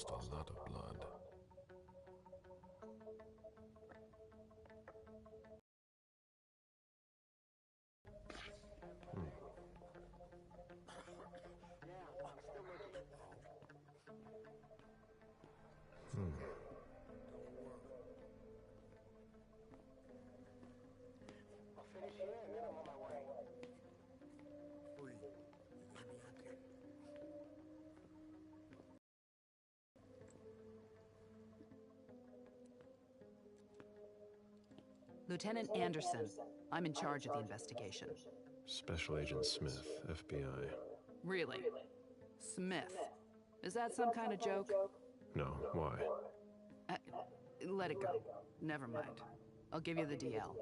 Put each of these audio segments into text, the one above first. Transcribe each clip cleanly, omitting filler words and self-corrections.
lost a lot of blood. Lieutenant Anderson, I'm in charge of the investigation. Special Agent Smith, FBI. Really? Smith? Is that some kind of joke? No, why? Let it go. Never mind. I'll give you the DL.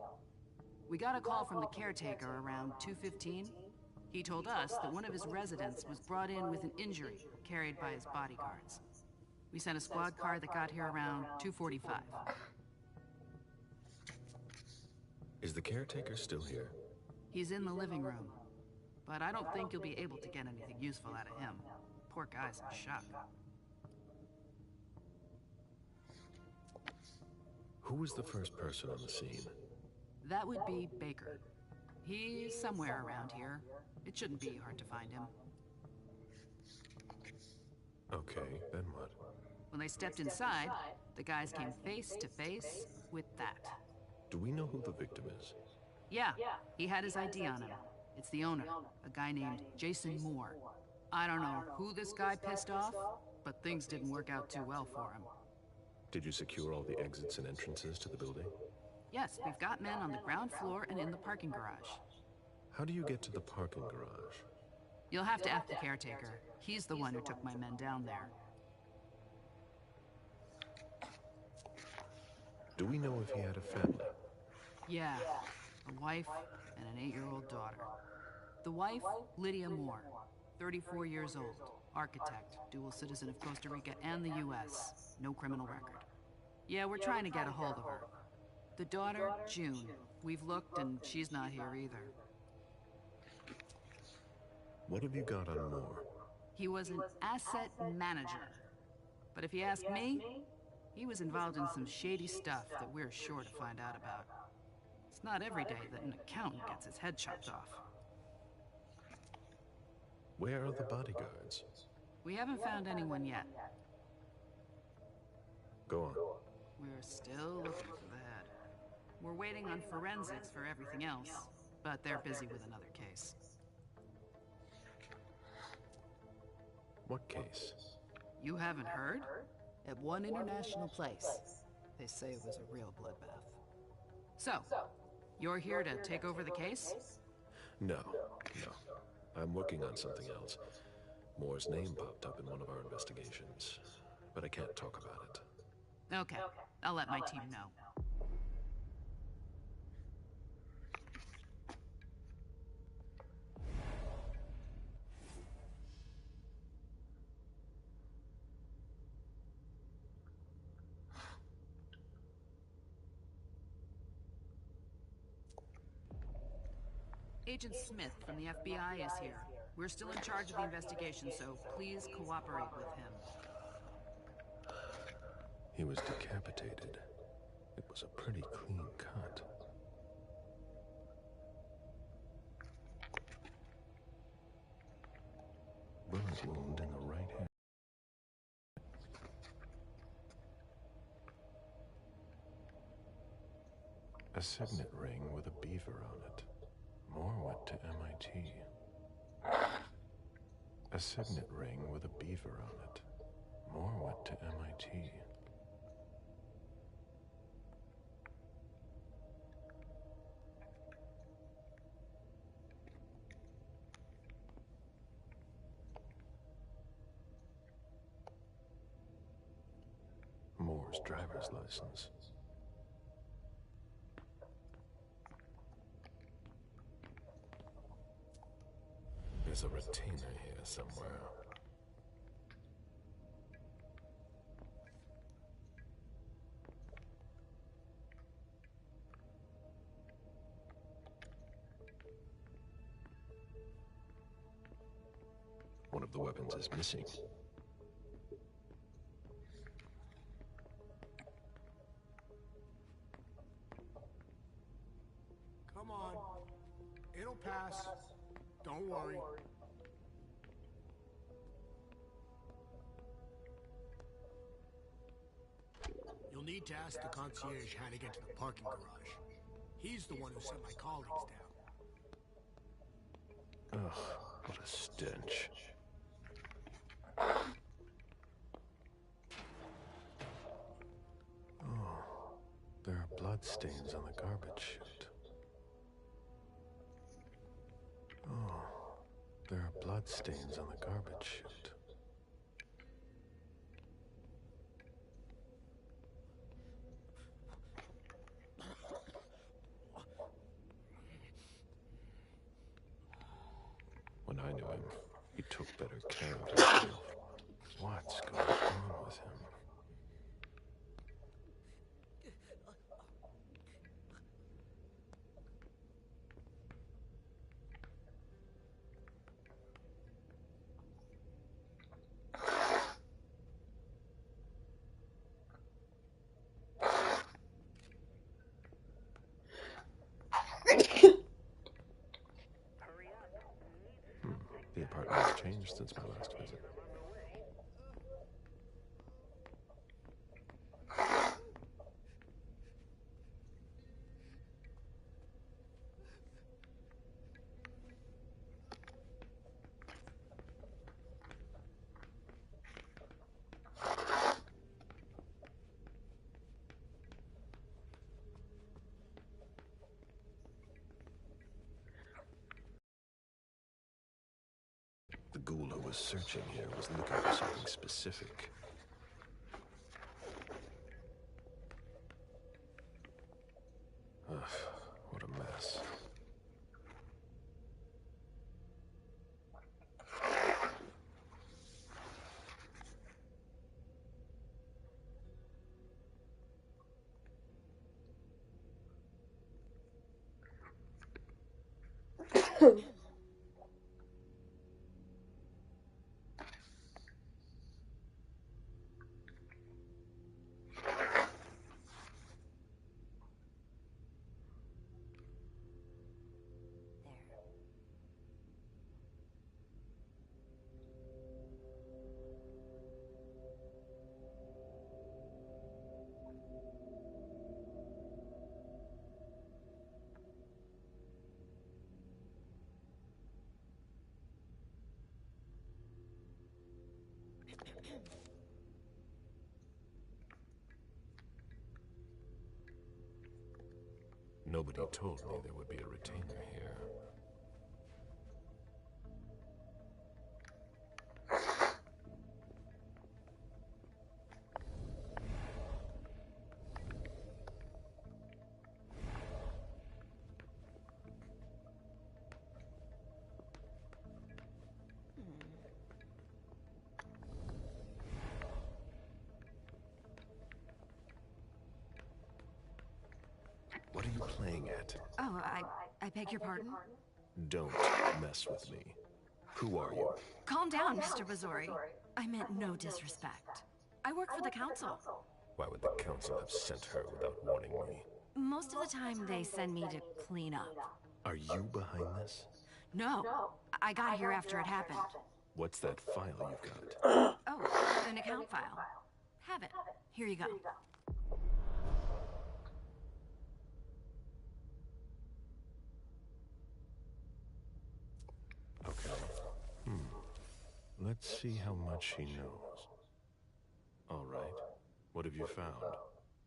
We got a call from the caretaker around 2:15. He told us that one of his residents was brought in with an injury carried by his bodyguards. We sent a squad car that got here around 2:45. Is the caretaker still here? He's in the living room, but I don't think you'll be able to get anything useful out of him. Poor guy's in shock. Who was the first person on the scene? That would be Baker. He's somewhere around here. It shouldn't be hard to find him. Okay, then what? When they stepped inside, the guys came face to face with that. Do we know who the victim is? Yeah, he had his ID on him. It's the owner, a guy named Jason Moore. I don't know who this guy pissed off, but things didn't work out too well for him. Did you secure all the exits and entrances to the building? Yes, we've got men on the ground floor and in the parking garage. How do you get to the parking garage? You'll have to ask the caretaker. He's the one who took my men down there. Do we know if he had a family? Yeah, a wife and an 8-year-old daughter. The wife, Lydia Moore, 34 years old, architect, dual citizen of Costa Rica and the US, no criminal record. Yeah, we're trying to get a hold of her. The daughter, June. We've looked and she's not here either. What have you got on Moore? He was an asset manager. But if you ask me, he was involved in some shady stuff that we're sure to find out about. It's not every day that an accountant gets his head chopped off. Where are the bodyguards? We haven't found anyone yet. Go on. We're still looking for the head. We're waiting on forensics for everything else, but they're busy with another case. What case? You haven't heard? At one international place. They say it was a real bloodbath. So, you're here to take over the case? No. I'm working on something else. Moore's name popped up in one of our investigations, but I can't talk about it. Okay, I'll let my team know. Agent Smith from the FBI is here. We're still in charge of the investigation, so please cooperate with him. He was decapitated. It was a pretty clean cut. Bullet wound in the right hand. A signet ring with a beaver on it. Moore went to MIT. A signet ring with a beaver on it. Moore went to MIT. Moore's driver's license. There's a retainer here somewhere. One of the weapons is missing. It'll pass. Don't worry. You'll need to ask the concierge how to get to the parking garage. He's the one who sent my colleagues down. Ugh, what a stench. Oh, there are bloodstains on the garbage chute. Oh, there are bloodstains on the garbage chute. When I knew him, he took better care of himself. What's going on with him? The apartment has changed since my last visit. The ghoul who was searching here was looking for something specific. Ugh, what a mess. Nobody told me there would be a retainer here. What are you playing at? Oh, I beg your pardon? Don't mess with me. Who are you? Calm down, Mr. Bazori. I meant no disrespect. I work for the council. Why would the council have sent her without warning me? Most of the time, they send me to clean up. Are you behind this? No, I got here after it happened. What's that file you've got? Oh, an account file. Have it. Here you go. Okay. Let's see how much she knows. All right. What have you found?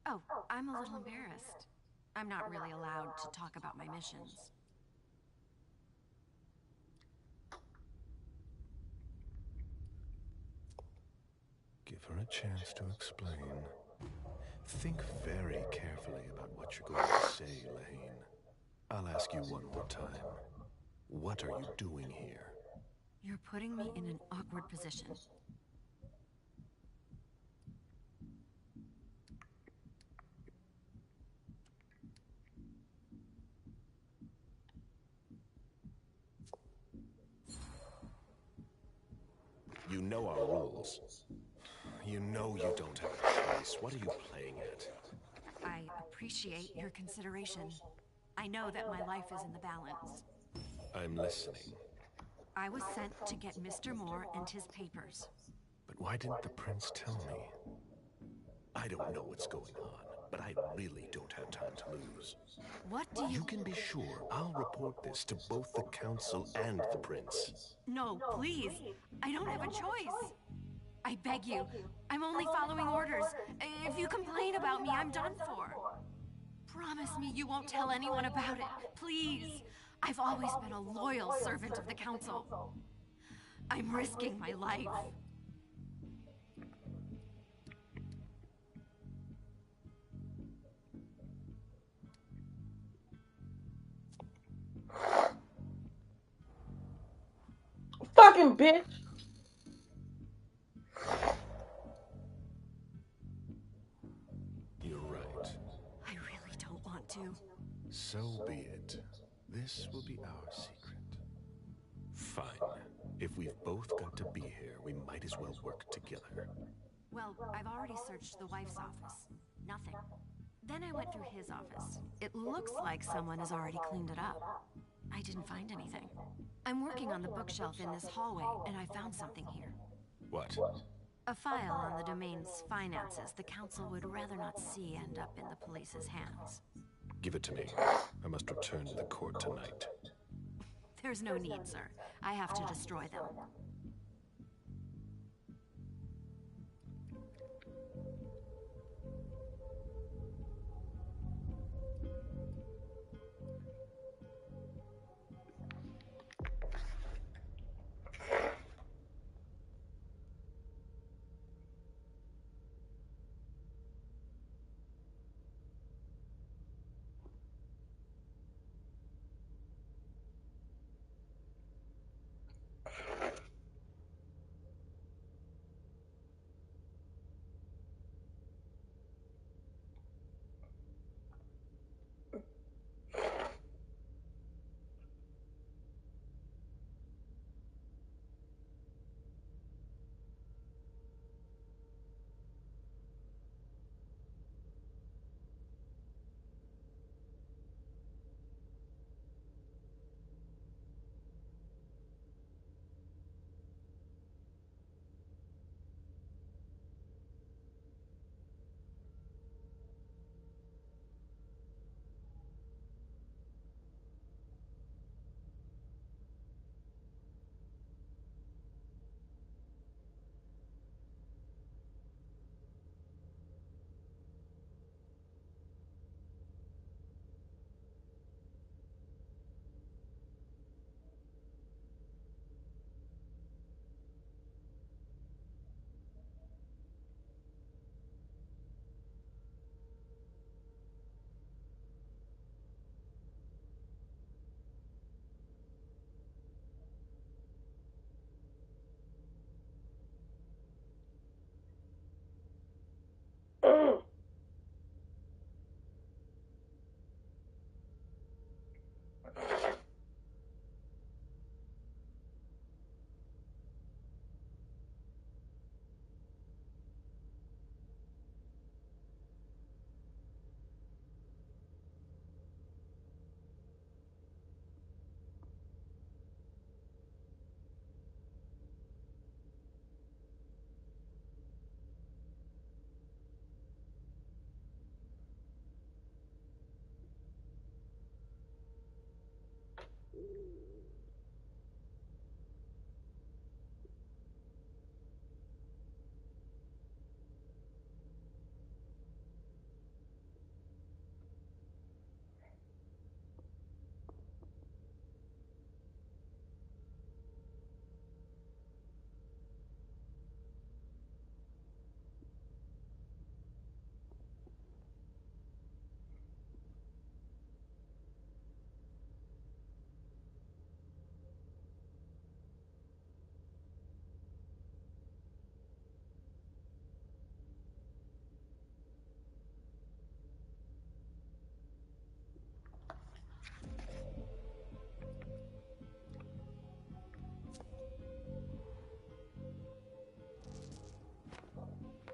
Oh, I'm a little embarrassed. I'm not really allowed to talk about my missions. Give her a chance to explain. Think very carefully about what you're going to say, Lane. I'll ask you one more time. What are you doing here? You're putting me in an awkward position. You know our rules. You know you don't have a choice. What are you playing at? I appreciate your consideration. I know that my life is in the balance. I'm listening. I was sent to get Mr. Moore and his papers. But why didn't the prince tell me? I don't know what's going on, but I really don't have time to lose. What do You can be sure I'll report this to both the council and the prince. No, please. I don't have a choice. I beg you. I'm only following orders. If you complain about me, I'm done for. Promise me you won't tell anyone about it. Please. I've always been a loyal servant of the council. I'm risking my life. Fucking bitch. You're right. I really don't want to. So be it. This will be our secret. Fine. If we've both got to be here, we might as well work together. Well, I've already searched the wife's office. Nothing. Then I went through his office. It looks like someone has already cleaned it up. I didn't find anything. I'm working on the bookshelf in this hallway, and I found something here. What? A file on the domain's finances the council would rather not see end up in the police's hands. Give it to me. I must return to the court tonight. There's no need, sir. I have to destroy them.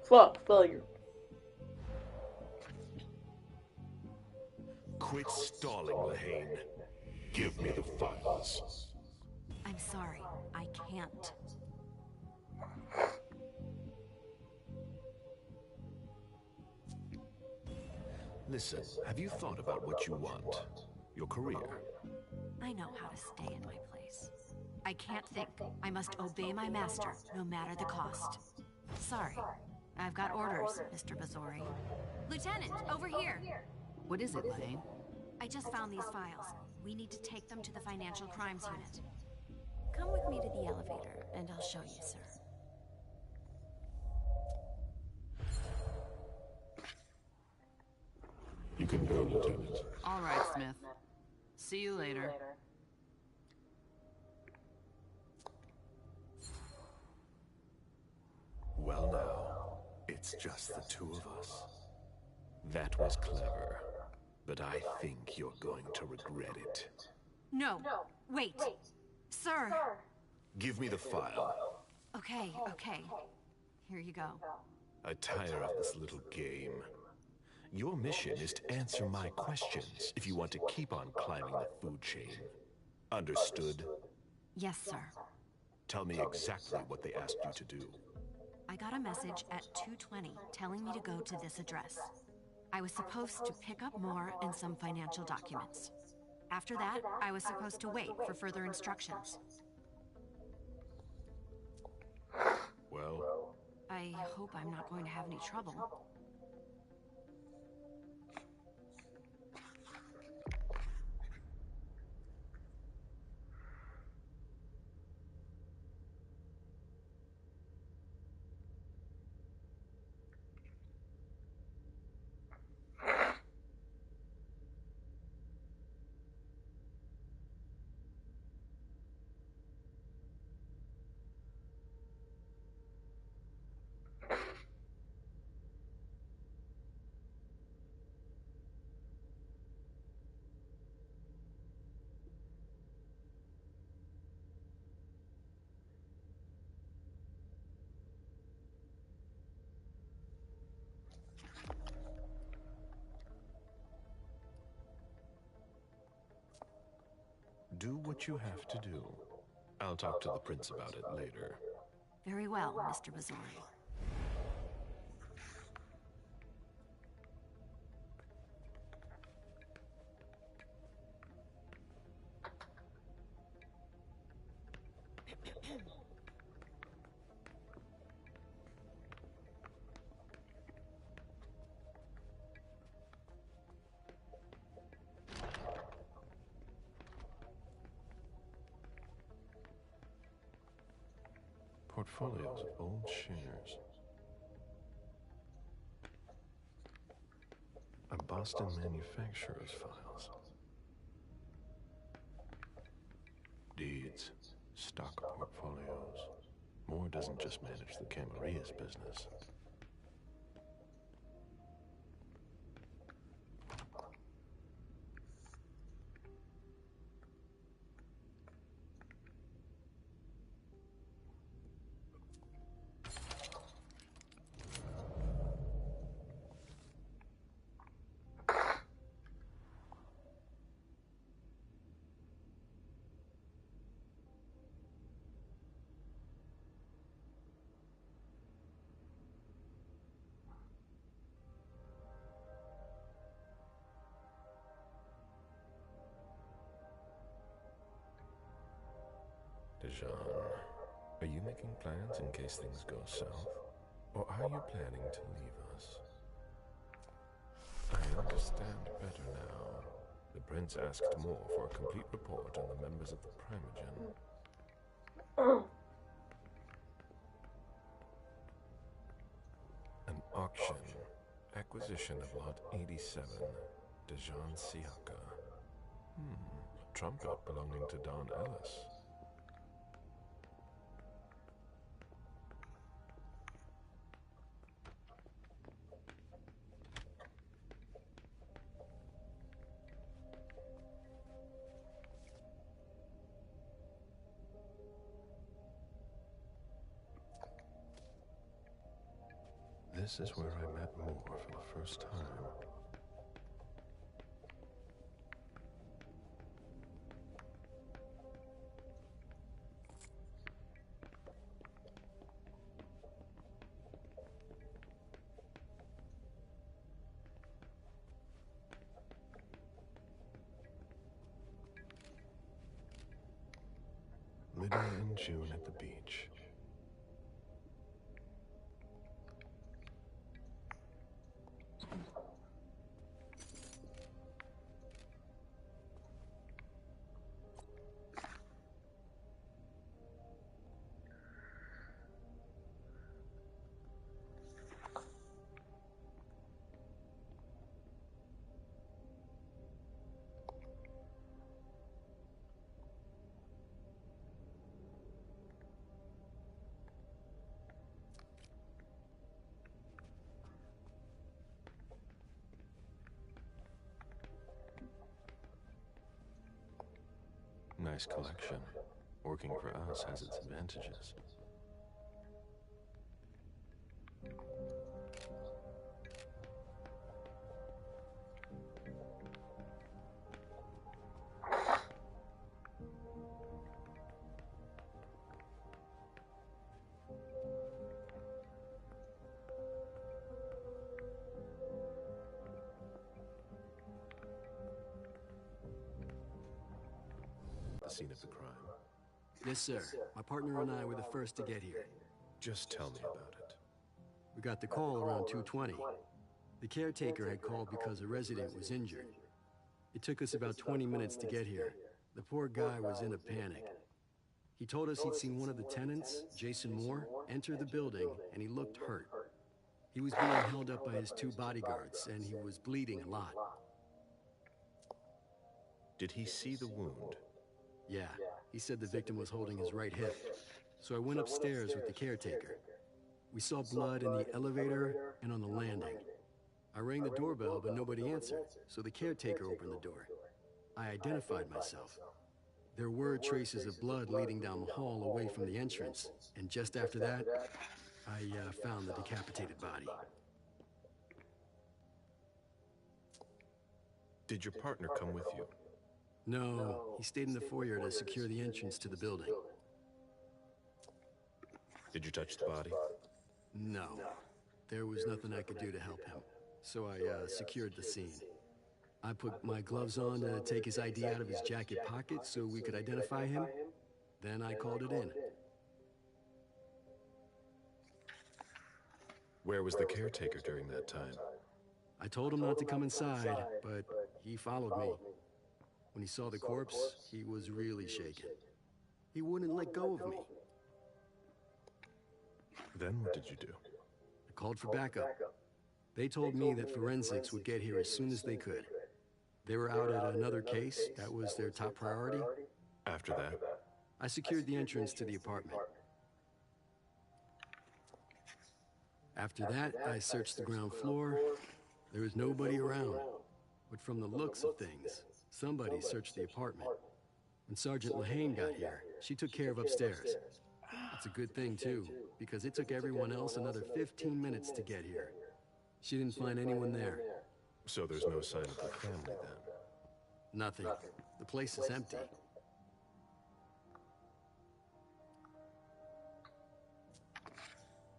Fuck, failure. Quit stalling, Lahane. Give me the files. I'm sorry, I can't. Listen, have you thought about what you want? Your career? I know how to stay in my place. I can't think. I must obey my master, no matter the cost. Sorry. I've got orders, Mr. Bazori. Lieutenant, over here! What is it, Lane? I just found these files. We need to take them to the Financial Crimes Unit. Come with me to the elevator, and I'll show you, sir. You can go, Lieutenant. All right, Smith. See you later. Well now, it's just the two of us. That was clever, but I think you're going to regret it. No, wait. Sir! Give me the file. Okay. Here you go. I tire of this little game. Your mission is to answer my questions if you want to keep on climbing the food chain. Understood? Yes, sir. Tell me exactly what they asked you to do. I got a message at 2:20 telling me to go to this address. I was supposed to pick up more and some financial documents. After that, I was supposed to wait for further instructions. Well? I hope I'm not going to have any trouble. Do what you have to do. I'll talk to the prince about it later. Very well, Mr. Bazori. Portfolios of old shares. A Boston manufacturer's files. Deeds. Stock portfolios. Moore doesn't just manage the Camarias business. Dijon, are you making plans in case things go south? Or are you planning to leave us? I understand better now. The prince asked Moore for a complete report on the members of the Primogen. An auction. Acquisition of Lot 87. Dijon Siaka. A trumpet belonging to Don Ellis. This is where I met Moore for the first time. Lydia and June at the beach. Nice collection. Working for us has its advantages. The scene of the crime. Yes, sir. My partner and I were the first to get here. Just tell me about it. We got the call around 2:20. The caretaker had called because a resident was injured. It took us about 20 minutes to get here. The poor guy was in a panic. He told us he'd seen one of the tenants, Jason Moore, enter the building, and he looked hurt. He was being held up by his 2 bodyguards, and he was bleeding a lot. Did he see the wound? Yeah, he said the victim was holding his right hip. So I went upstairs with the caretaker. We saw blood in the elevator and on the landing. I rang the doorbell, but nobody answered, so the caretaker opened the door. I identified myself. There were traces of blood leading down the hall away from the entrance, and just after that, I found the decapitated body. Did your partner come with you? No, he stayed in the foyer to secure the entrance to the building. Did you touch the body? No, there was nothing I could do to help him, so I secured the scene. I put my gloves on to take his ID out of his jacket pocket so we could identify him. Then I called it in. Where was the caretaker during that time? I told him not to come inside, but he followed me. When he saw the corpse, he was really shaken. He wouldn't let go of me. Then what did you do? I called for backup. They told me that forensics would get here as soon as they could. They were out at another case. That was their top priority. After that? I secured the entrance to the apartment. After that, I searched the ground floor. There was nobody around. But from the looks of things, somebody searched the apartment. When Sergeant Lehane got here, she took care of upstairs. It's a good thing, too, because it took everyone else another 15 minutes to get here. She didn't find anyone there. So there's no sign of the family then? Nothing. The place is empty.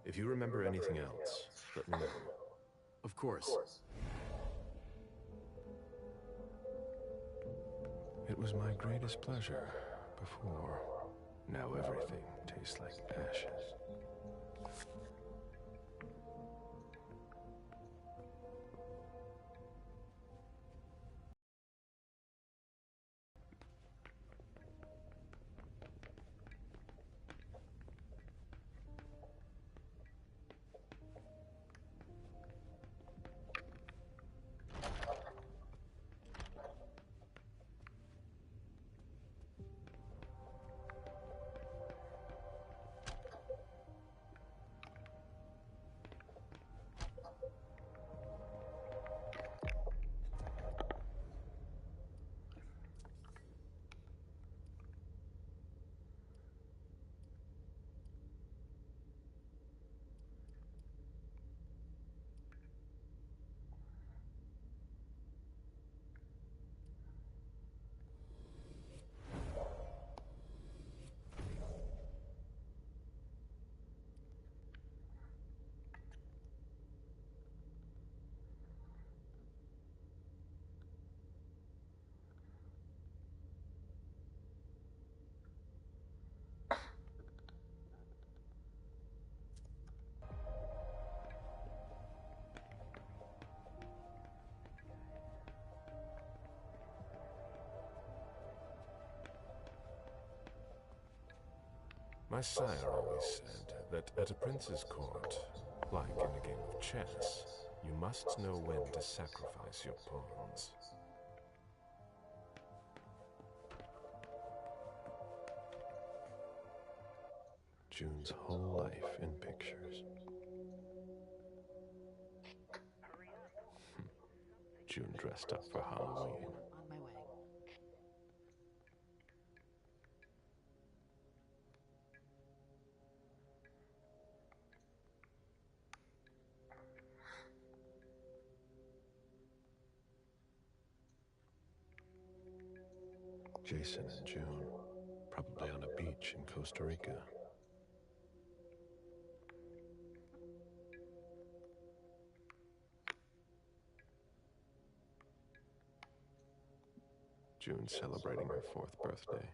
If you remember anything else, let me know. Of course. It was my greatest pleasure before. Now everything tastes like ashes. My sire always said that at a prince's court, like in a game of chess, you must know when to sacrifice your pawns. June's whole life in pictures. June dressed up for Halloween. On my way. Jason and June, probably on a beach in Costa Rica. June celebrating her 4th birthday.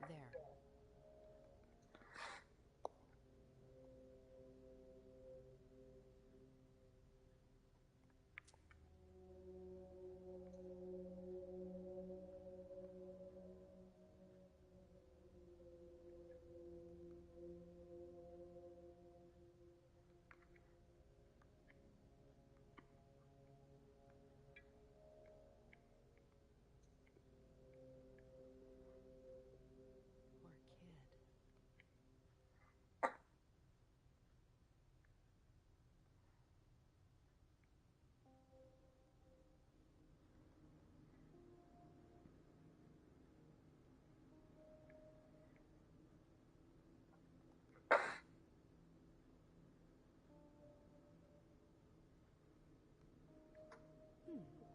There. Poor kid.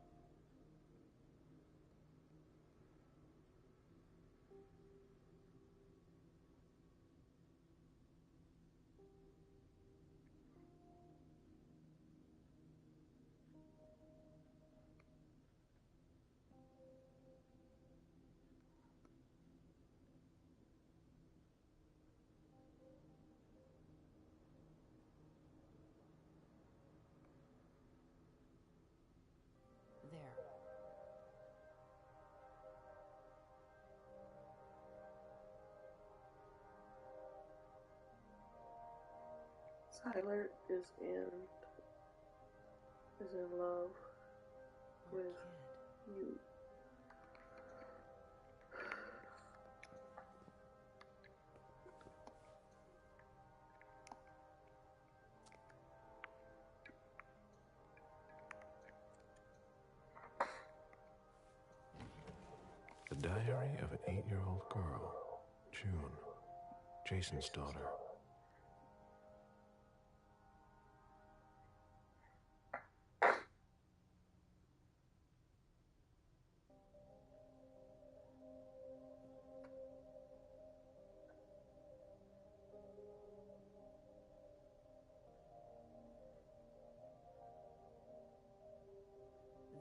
There. Tyler is in love Poor with kid. you. The diary of an 8-year-old girl, June, Jason's daughter.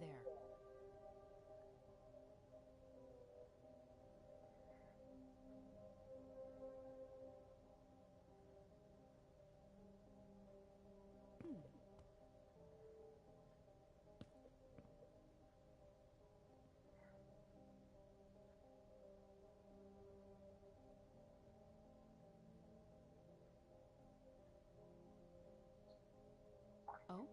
There. Oh?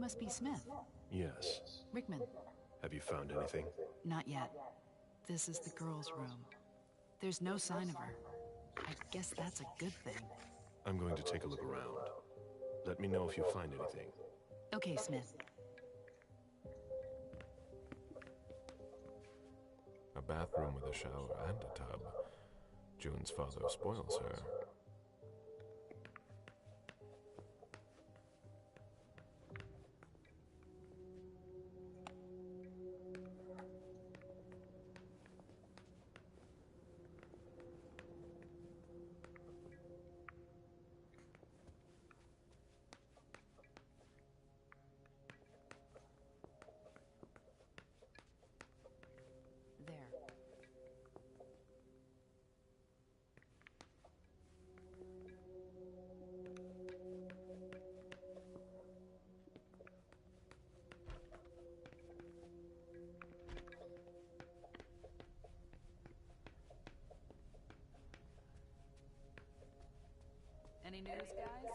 must be Smith. Yes. Rickman. Have you found anything? Not yet. This is the girl's room. There's no sign of her. I guess that's a good thing. I'm going to take a look around. Let me know if you find anything. Okay, Smith. A bathroom with a shower and a tub. June's father spoils her. There. Any news, guys?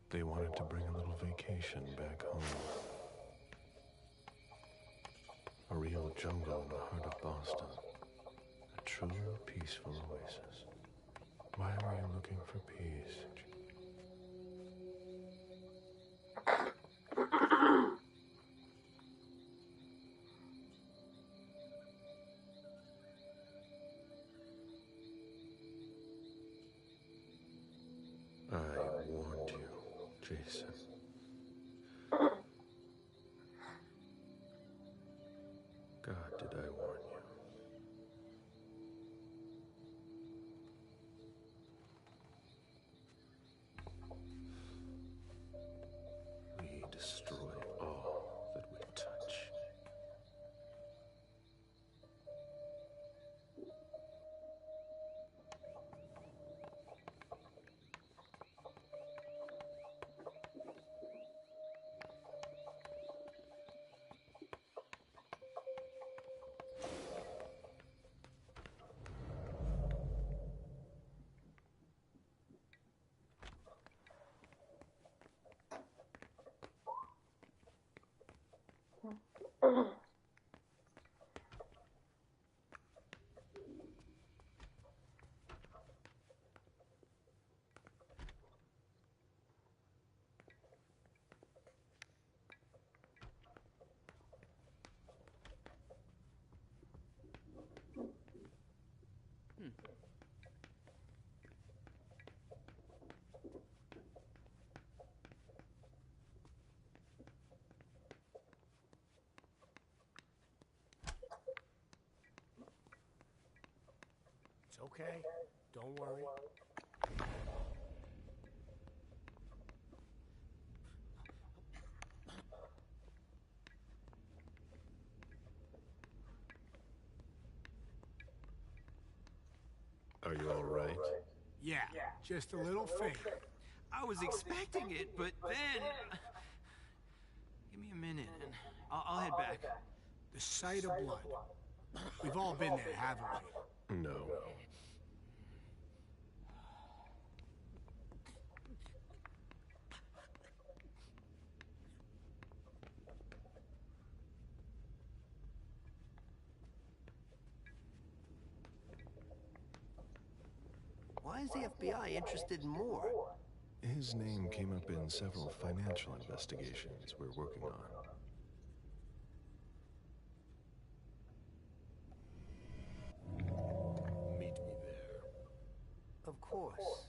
They wanted to bring a little vacation back home. A real jungle in the heart of Boston. A true peaceful oasis. Why were you looking for peace? I warned you, Jason. God, did I warn you? We destroy all that we touch. It's okay. Don't worry. Are you all right? Yeah, just a little faint. I was expecting it, but then... Give me a minute, and I'll head back. The sight of blood. We've all been there, haven't we? No. Why is the FBI interested in more? His name came up in several financial investigations we're working on. Meet me there. Of course.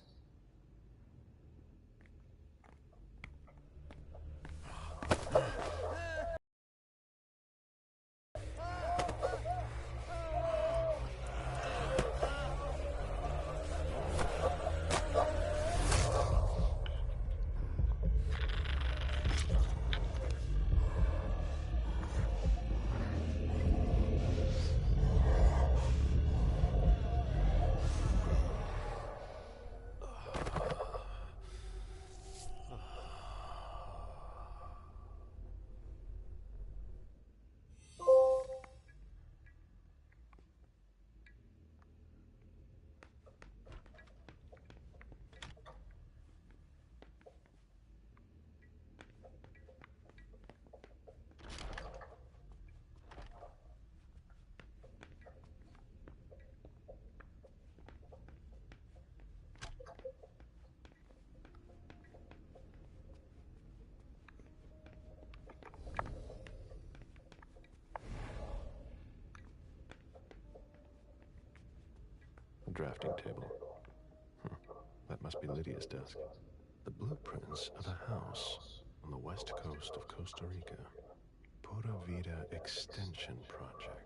drafting table. That must be Lydia's desk. The blueprints of a house on the west coast of Costa Rica. Pura Vida Extension Project.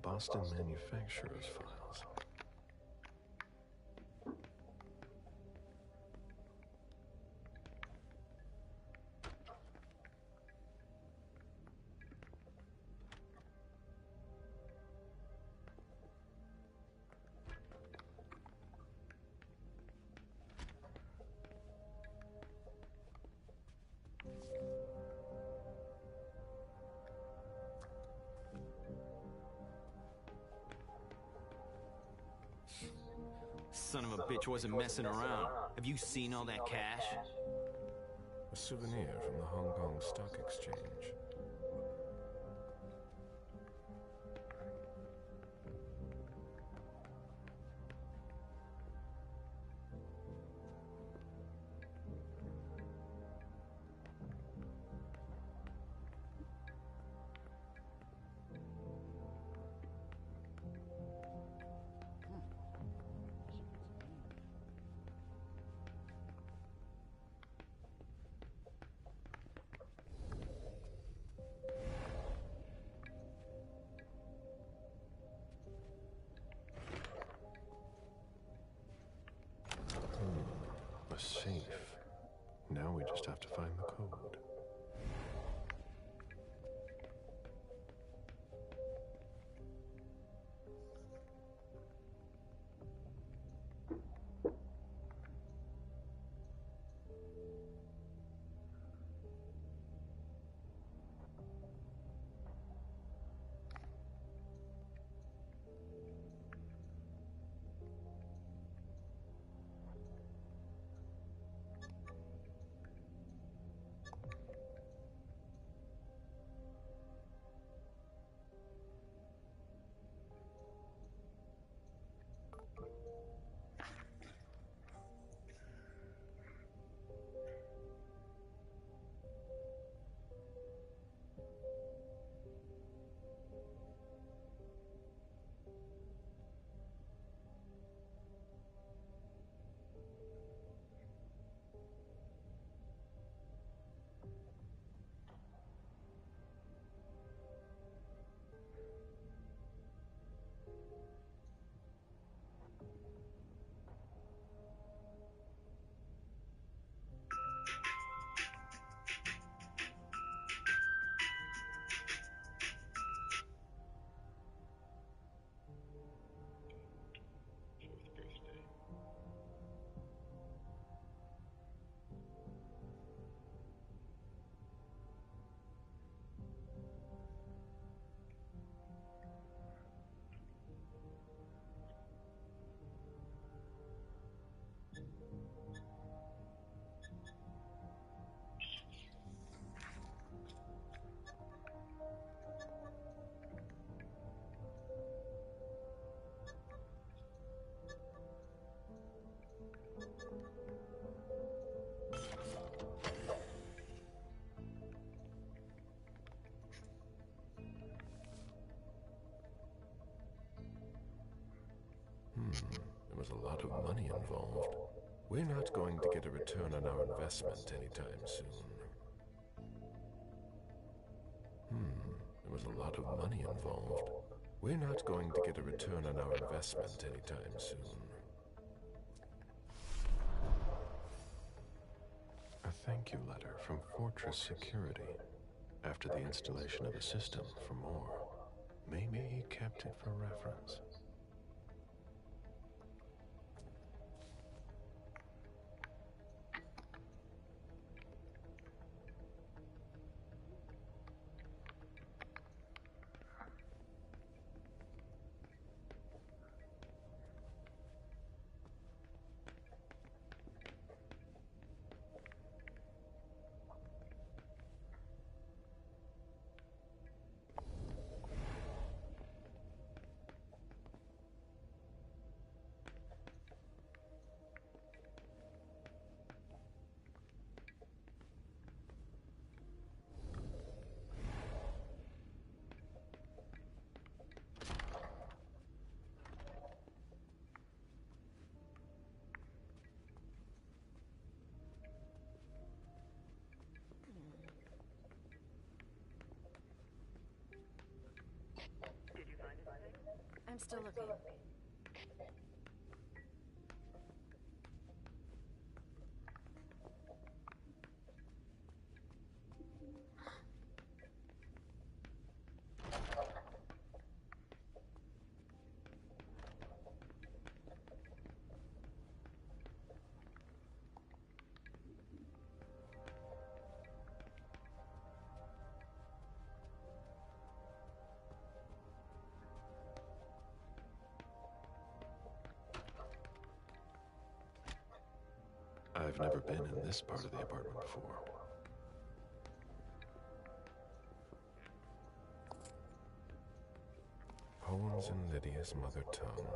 Boston manufacturer's files. Son of a bitch wasn't messing around. Have you seen all that cash? A souvenir from the Hong Kong Stock Exchange. A safe. Now we just have to find the code. There was a lot of money involved. We're not going to get a return on our investment anytime soon. There was a lot of money involved. We're not going to get a return on our investment anytime soon. A thank you letter from Fortress Security after the installation of a system for more. Maybe he kept it for reference. I'm still looking. I've never been in this part of the apartment before. Poems in Lydia's mother tongue.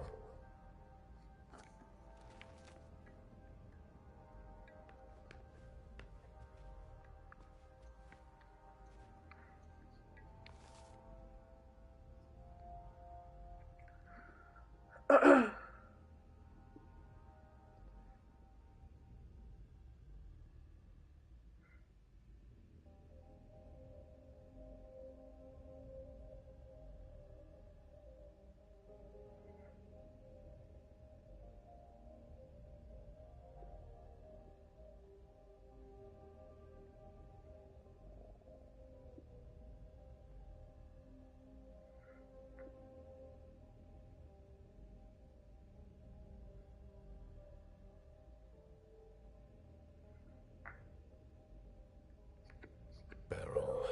Beryl,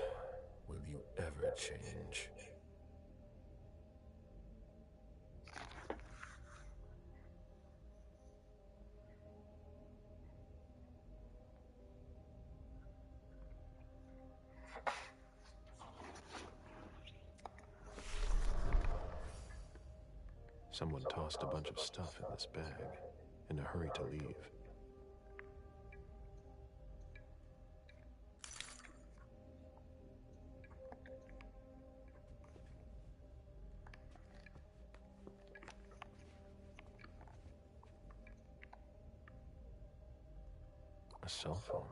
will you ever change? Someone tossed a bunch of stuff in this bag, in a hurry to leave. A cell phone.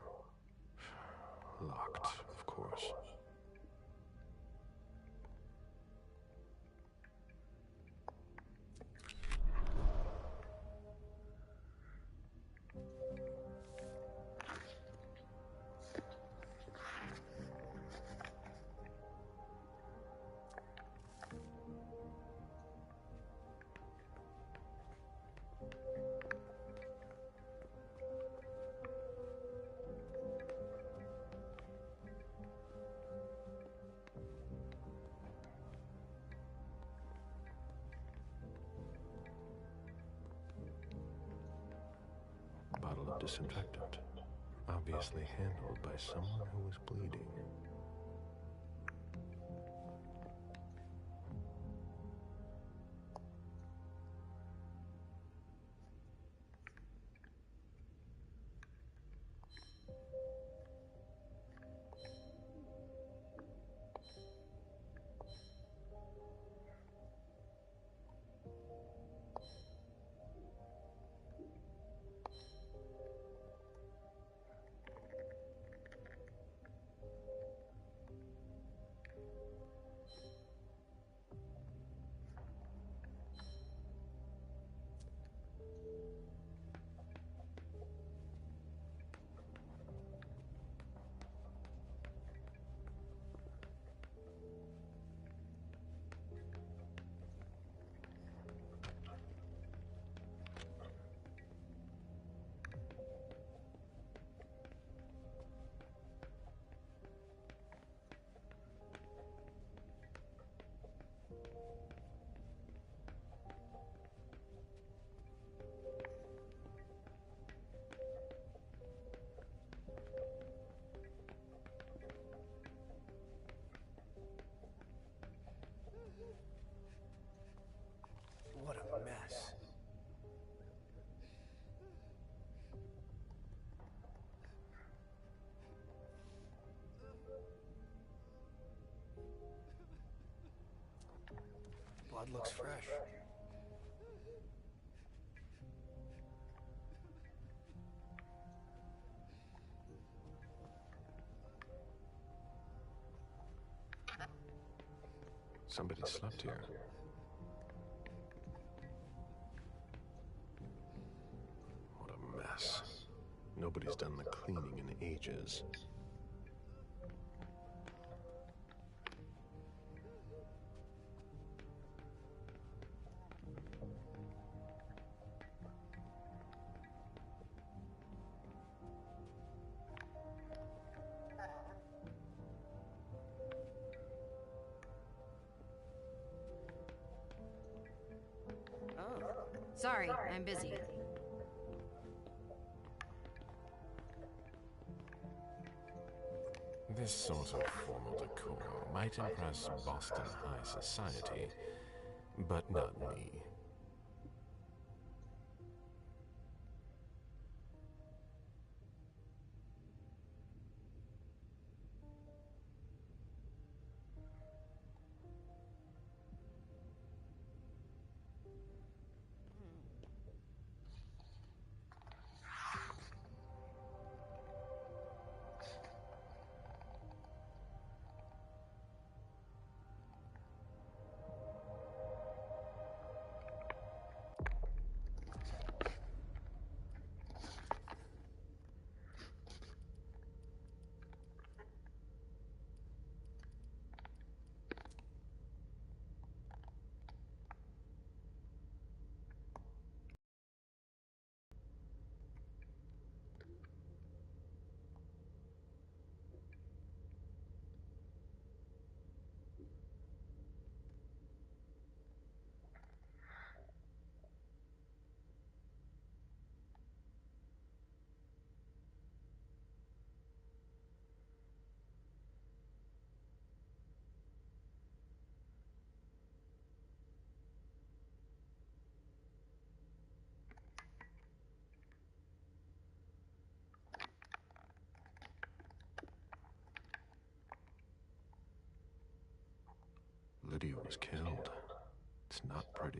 Locked, of course. Bottle of disinfectant, obviously handled by someone who was bleeding. blood looks fresh. Somebody slept here. What a mess. Nobody's done the cleaning in ages. Sorry, I'm busy. This sort of formal decor might impress Boston high society, but not me. Lydia was killed. It's not pretty.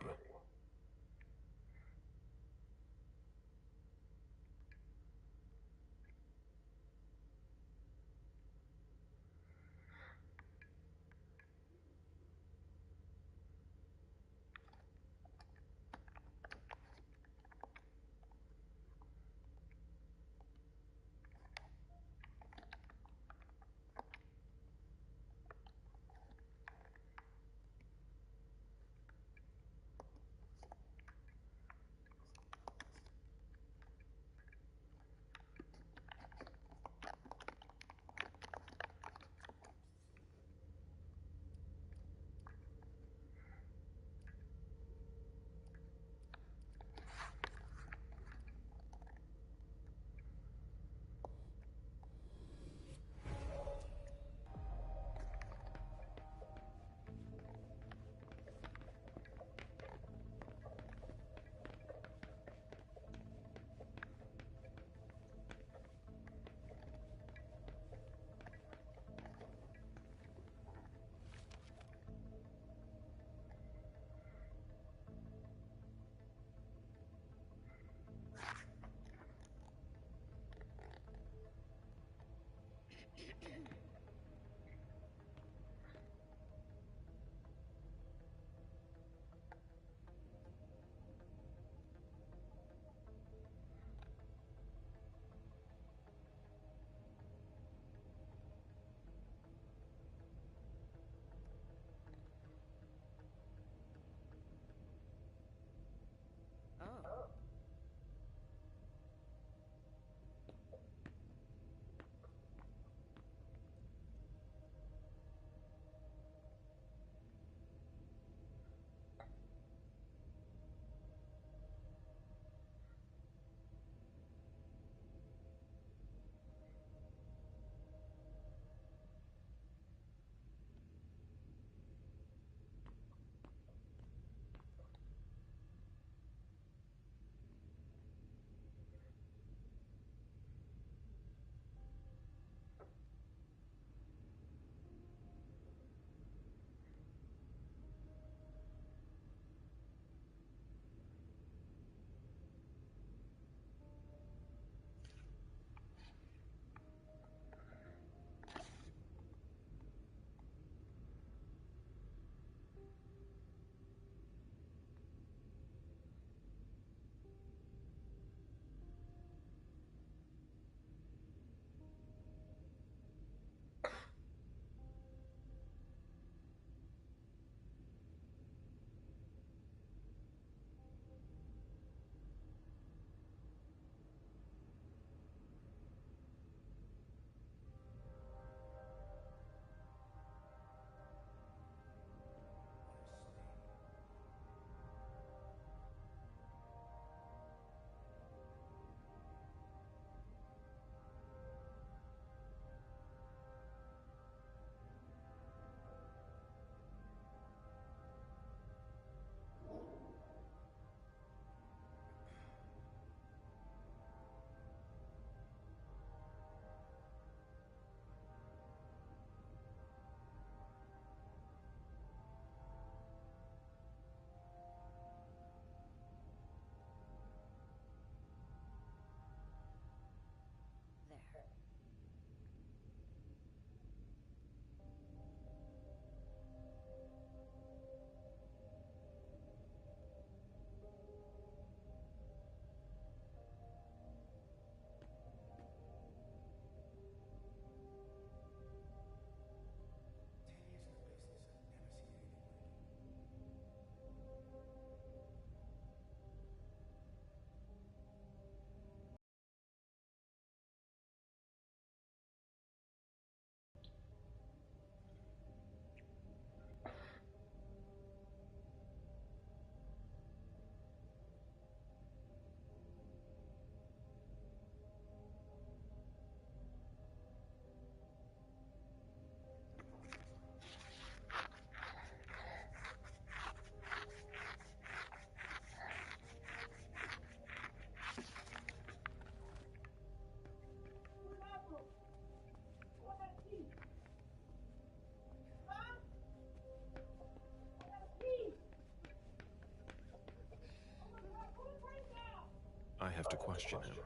question him.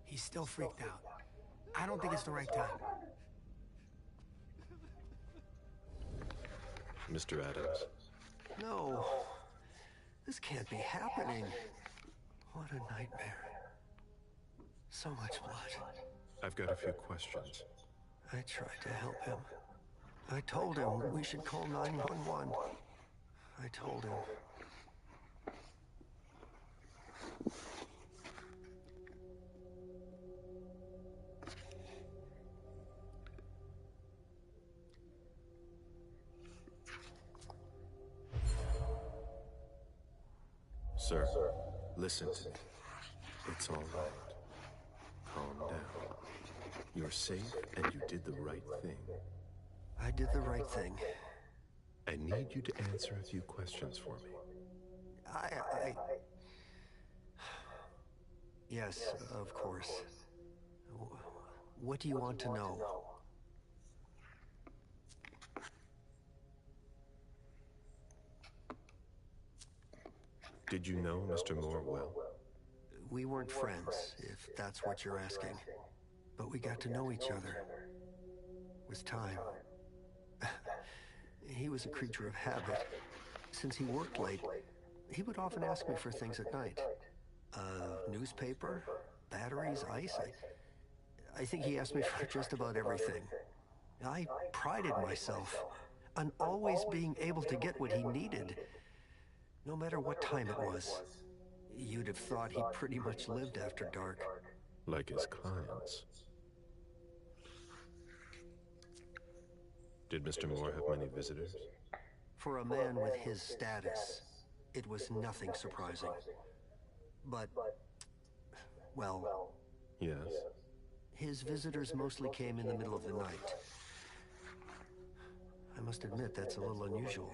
He's still freaked out. I don't think it's the right time. Mr. Adams, No. This can't be happening. What a nightmare. So much blood. I've got a few questions. I tried to help him. I told him we should call 911. I told him. Sir, listen to me. It's all right. Calm down. You're safe and you did the right thing. I did the right thing. I need you to answer a few questions for me. Yes, of course. What do you want to know? Did you know Mr. Moore well? We weren't friends, if that's what you're asking. But we got to know each other. With time. He was a creature of habit. Since he worked late, he would often ask me for things at night. A newspaper, batteries, ice. I think he asked me for just about everything. I prided myself on always being able to get what he needed, no matter what time it was. You'd have thought he pretty much lived after dark. Like his clients. Did Mr. Moore have many visitors? For a man with his status, it was nothing surprising. But, well... Yes? His visitors mostly came in the middle of the night. I must admit, that's a little unusual.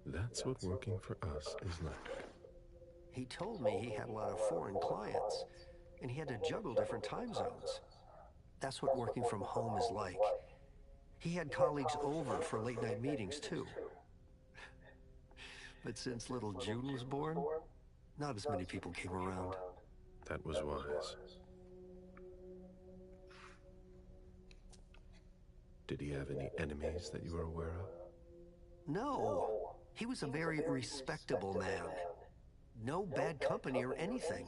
That's what working for us is like. He told me he had a lot of foreign clients, and he had to juggle different time zones. That's what working from home is like. He had colleagues over for late-night meetings, too. But since little June was born, not as many people came around. That was wise. Did he have any enemies that you were aware of? No. He was a very respectable man. No bad company or anything.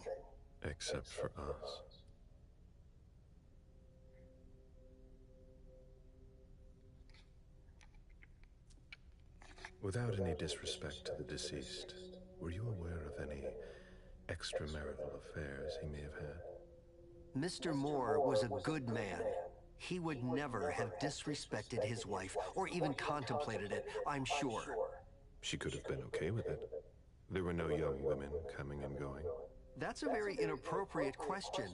Except for us. Without any disrespect to the deceased, were you aware of any extramarital affairs he may have had? Mr. Moore was a good man. He would never have disrespected his wife, or even contemplated it, I'm sure. She could have been okay with it. There were no young women coming and going. That's a very inappropriate question.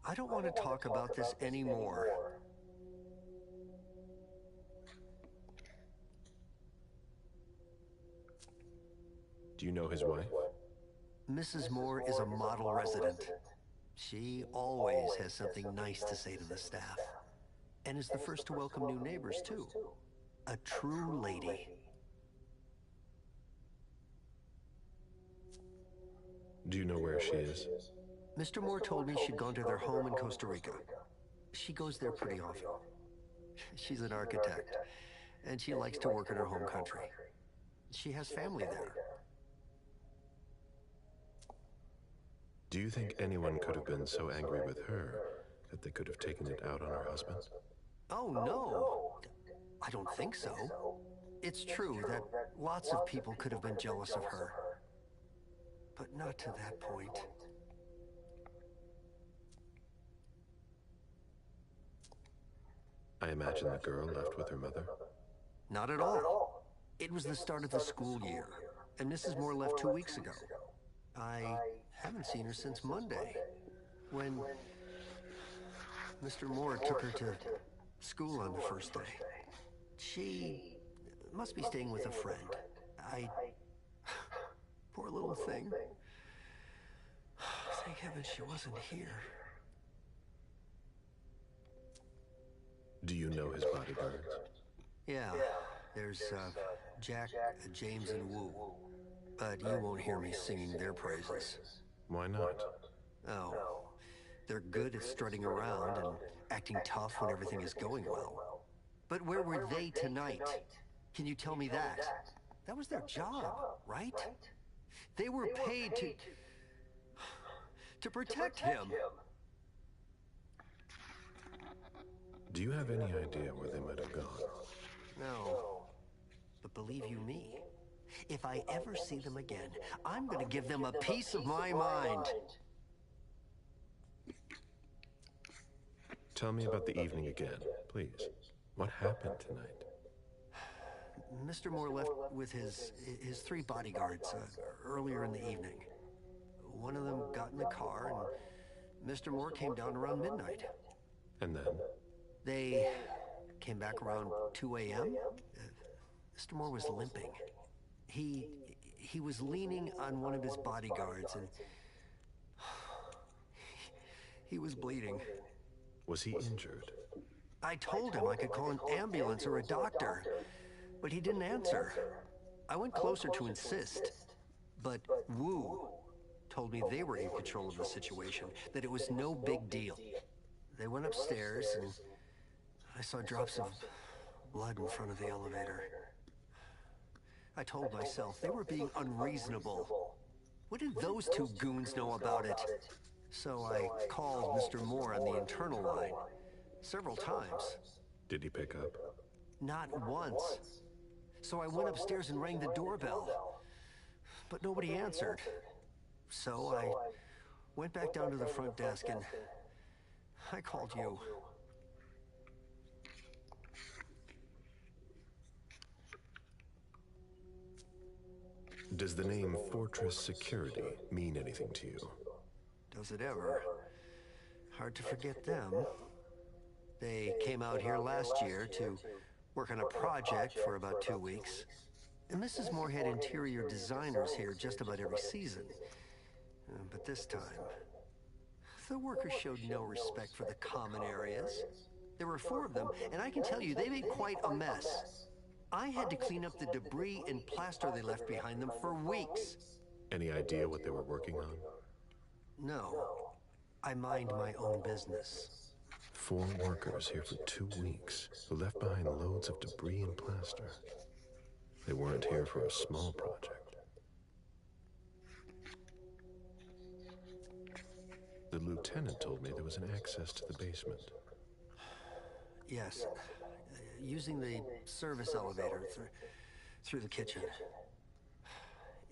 I don't want to talk about this anymore. Do you know his wife? Mrs. Moore is a model resident. She always has something nice to say to the staff. And is the first to welcome new neighbors, too. A true lady. Do you know where she is? Mr. Moore told me she'd gone to their home in Costa Rica. She goes there pretty often. She's an architect, and she likes to work in her home country. She has family there. Do you think anyone could have been so angry with her that they could have taken it out on her husband? Oh, no. I don't think so. It's true that lots of people could have been jealous of her. But not to that point. I imagine the girl left with her mother. Not at all. It was the start of the school year, and Mrs. Moore left 2 weeks ago. I haven't seen her since Monday, when Mr. Moore took her to school on the first day. She must be staying with a friend. Poor little thing. Thank heaven she wasn't here. Do you know his bodyguards? Yeah, there's Jack, James, and Wu. But you won't hear me singing their praises. Why not? Oh, They're good at strutting around and acting tough when everything is going well. But where were they tonight? Can you tell me that? That was their job, right? They were paid to protect him. Do you have any idea where they might have gone? No. But believe you me, if I ever see them again, I'm gonna give them a piece of my mind. Tell me about the evening again, please. What happened tonight? Mr. Moore left with his 3 bodyguards earlier in the evening. One of them got in the car, and Mr. Moore came down around midnight. And then? They came back around 2 a.m. Mr. Moore was limping. He was leaning on one of his bodyguards, and he was bleeding. Was he injured? I told him I could call an ambulance or a doctor, but he didn't answer. I went closer to insist, but Wu told me they were in control of the situation, that it was no big deal. They went upstairs, and I saw drops of blood in front of the elevator. I told myself they were being unreasonable. What did those 2 goons know about it? So I called Mr. Moore on the internal line several times. Did he pick up? Not once. So I went upstairs and rang the doorbell, but nobody answered. So I went back down to the front desk and I called you. Does the name Fortress Security mean anything to you? Does it ever? Hard to forget them. They came out here last year to work on a project for about 2 weeks. And Mrs. Moore had interior designers here just about every season. But this time, the workers showed no respect for the common areas. There were 4 of them, and I can tell you, they made quite a mess. I had to clean up the debris and plaster they left behind them for weeks. Any idea what they were working on? No. I mind my own business. 4 workers here for 2 weeks who left behind loads of debris and plaster. They weren't here for a small project. The lieutenant told me there was an access to the basement. Yes. Using the service elevator through the kitchen.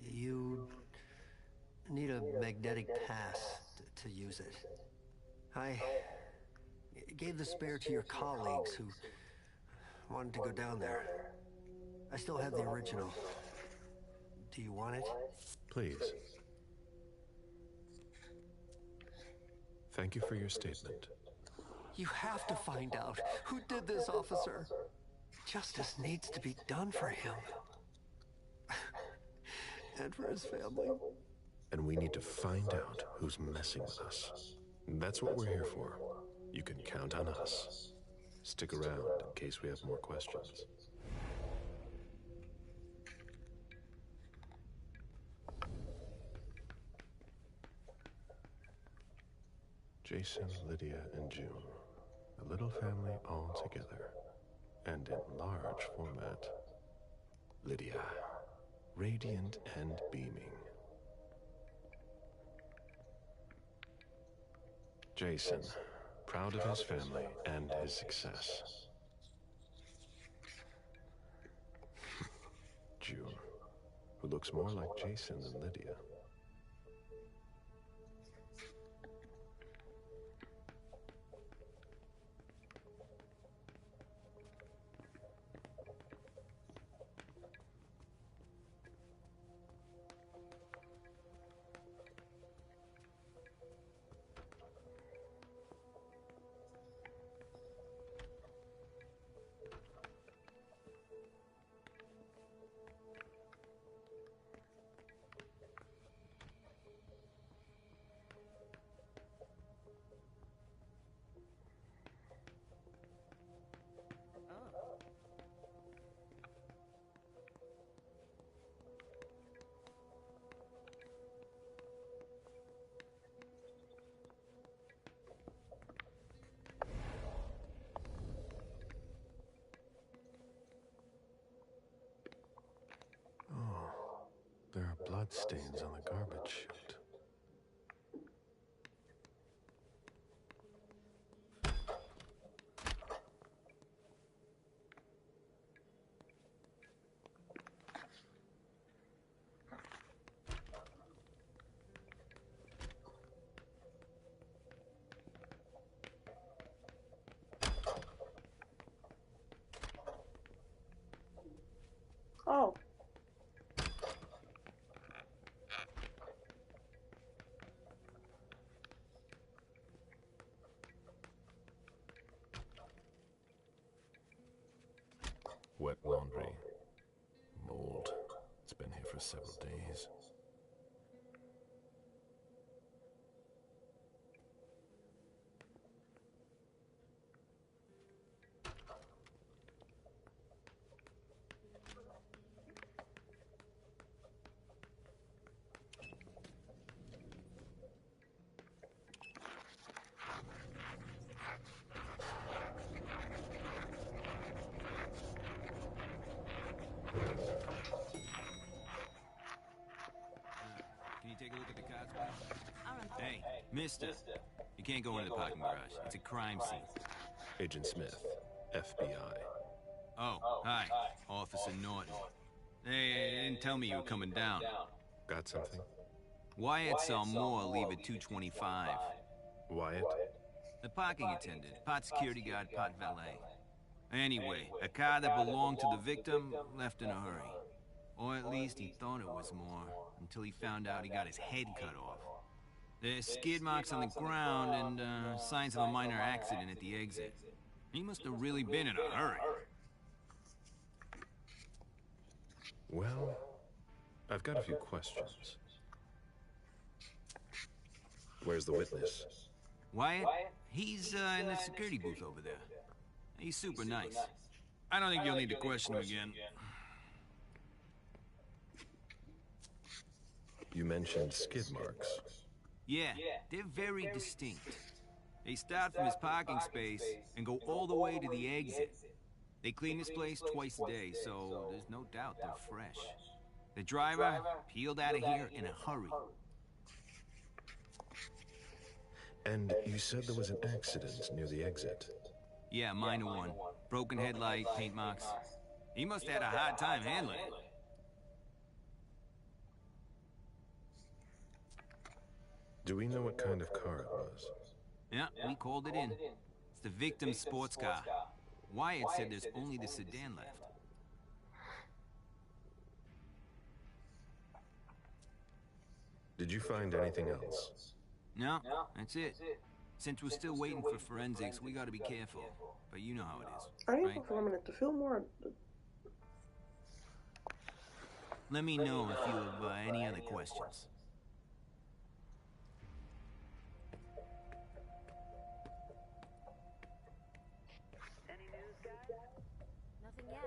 You need a magnetic pass to use it. I gave the spare to your colleagues who wanted to go down there. I still have the original. Do you want it? Please. Thank you for your statement. You have to find out who did this, officer. Justice needs to be done for him. And for his family. And we need to find out who's messing with us. That's what we're here for. You can count on us. Stick around in case we have more questions. Jason, Lydia, and June. A little family all together. And in large format. Lydia, radiant and beaming. Jason, proud of his family and his success. June, who looks more like Jason than Lydia. bloodstains on the garbage chute. Oh. Wet laundry. Mold. It's been here for several days. Can you take a look at the cards, please? Hey, mister. You can't go into the parking garage. It's a crime scene. Agent Smith, FBI. Oh, hi. Officer Norton. Hey, they didn't tell me you were coming down. Got something? Wyatt saw Moore leave at 2:25. Wyatt? The parking attendant, part security guard, part valet. Anyway, a car that belonged to the victim left in a hurry. Or at least he thought it was Moore, until he found out he got his head cut off. There's skid marks on the ground and signs of a minor accident at the exit. He must have really been in a hurry. Well, I've got a few questions. Where's the witness? Wyatt? He's in the security booth over there. He's super nice. I don't think you'll need to question him again. You mentioned skid marks. Yeah, they're very distinct. They start from his parking space and go all the way to the exit. They clean this place twice a day, so there's no doubt they're fresh. The driver peeled out of here in a hurry. And you said there was an accident near the exit. Yeah, minor one. Broken headlight, paint marks. He must have had a hard time handling it. Do we know what kind of car it was? Yeah, we called it in. It's the victim's sports car. Wyatt said there's only the sedan left. Did you find anything else? No, that's it. Since we're still waiting for forensics, we gotta be careful. But you know how it is, Are you right? performing at the Fillmore? Let me know if you have any other questions. Nothing yet.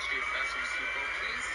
Street Festival Super, please.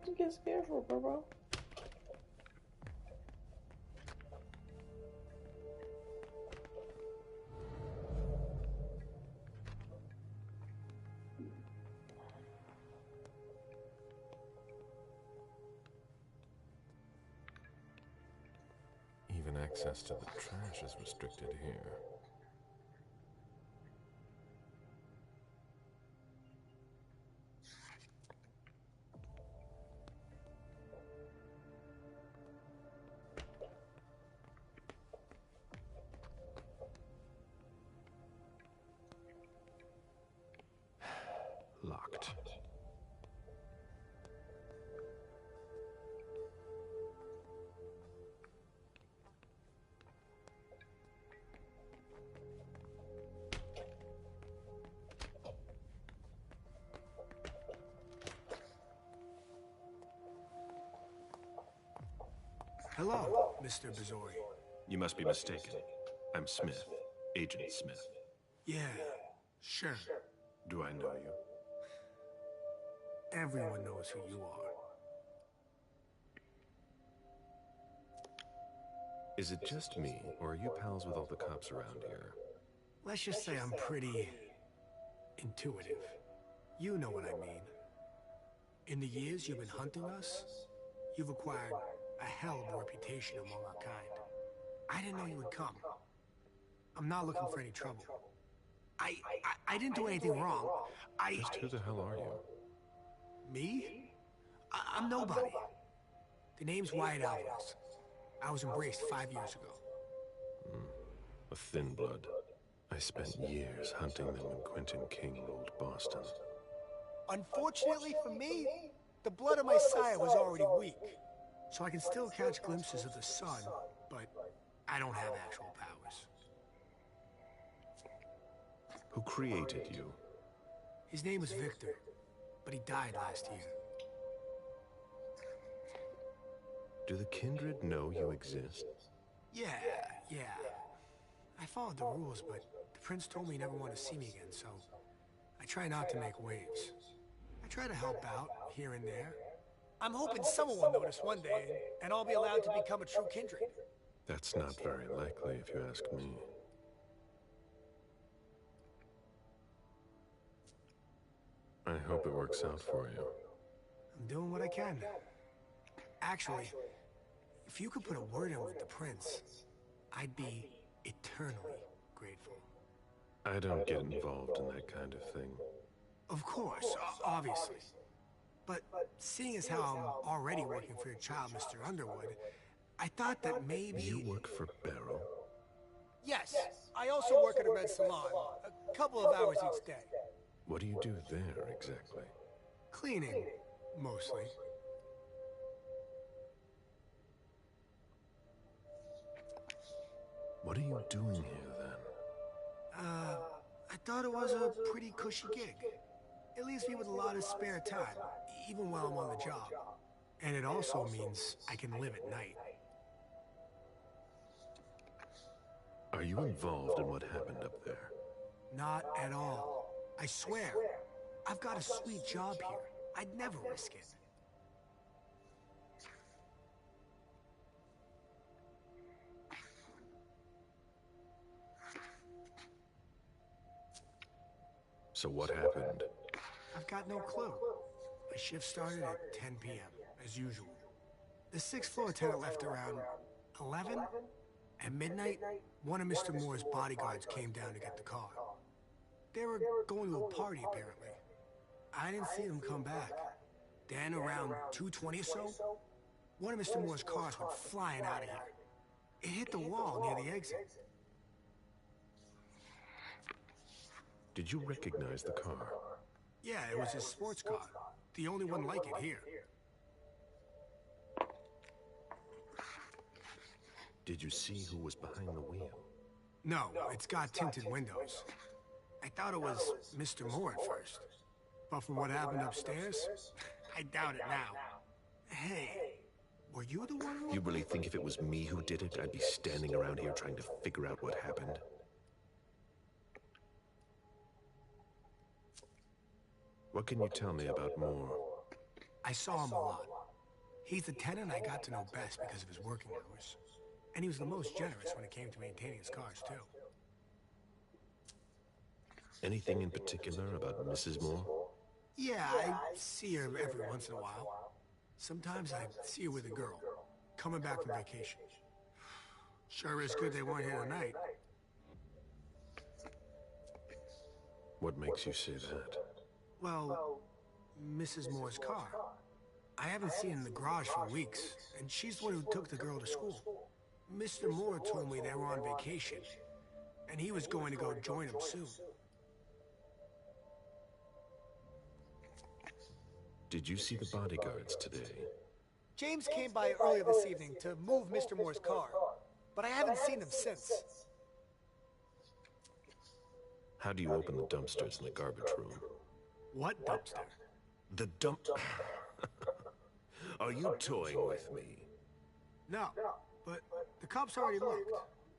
You get scared for, bro. Even access to the trash is restricted here. Locked. Hello, Mr. Bizori. You must be mistaken. I'm Smith, Agent Smith. Yeah, sure. Do I know you? Everyone knows who you are. Is it just me, or are you pals with all the cops around here? Let's just say I'm pretty intuitive. You know what I mean. In the years you've been hunting us, you've acquired a hell of a reputation among our kind. I didn't know you would come. I'm not looking for any trouble. I didn't do anything wrong. Just who the hell are you? Me? I'm nobody. The name's Wyatt Alvarez. I was embraced 5 years ago. A thin blood. I spent years hunting them when Quentin King ruled Boston. Unfortunately for me, the blood of my sire was already weak. So I can still catch glimpses of the sun, but I don't have actual powers. Who created you? His name was Victor, but he died last year. Do the kindred know you exist? Yeah. I followed the rules, but the prince told me he never wanted to see me again, so I try not to make waves. I try to help out, here and there. I'm hoping someone will notice one day, and I'll be allowed to become a true kindred. That's not very likely, if you ask me. I hope it works out for you. I'm doing what I can. Actually, if you could put a word in with the prince, I'd be eternally grateful. I don't get involved in that kind of thing. Of course, obviously. But seeing as how I'm already working for your child, Mr. Underwood, I thought that maybe... You work for Barrow? Yes, I also work at a red salon, a couple of hours each day. What do you do there, exactly? Cleaning, mostly. What are you doing here, then? I thought it was a pretty cushy gig. It leaves me with a lot of spare time, even while I'm on the job. And it also means I can live at night. Are you involved in what happened up there? Not at all. I swear. I've got a sweet job here. I'd never risk it. So what happened? I've got no clue. My shift started at 10 p.m., as usual. The sixth floor tenant left around 11? At midnight, one of Mr. Moore's bodyguards came down to get the car. They were going to a party, apparently. I didn't see them come back. Then around 2:20 or so, one of Mr. Moore's cars went flying out of here. It hit the wall near the exit. Did you recognize the car? Yeah, it was his sports car. The only one like it here. Did you see who was behind the wheel? No, it's got tinted windows. I thought it was Mr. Moore at first. But from what happened upstairs, I doubt it now. Hey, were you the one who... You really think if it was me who did it, I'd be standing around here trying to figure out what happened? What can you tell me about Moore? I saw him a lot. He's the tenant I got to know best because of his working hours. And he was the most generous when it came to maintaining his cars, too. Anything in particular about Mrs. Moore? Yeah, I see her every once in a while. Sometimes I see her with a girl, coming back from vacation. Sure is good they weren't here tonight. What makes you say that? Well, Mrs. Moore's car. I haven't seen her in the garage for weeks, and she's the one who took the girl to school. Mr. Moore told me they were on vacation, and he was going to go join them soon. Did you see the bodyguards today? James came by earlier this evening to move Mr. Moore's car, but I haven't seen him since. How do you open the dumpsters in the garbage room? What dumpster? The dump... Are you toying with me? No, but the cops already looked.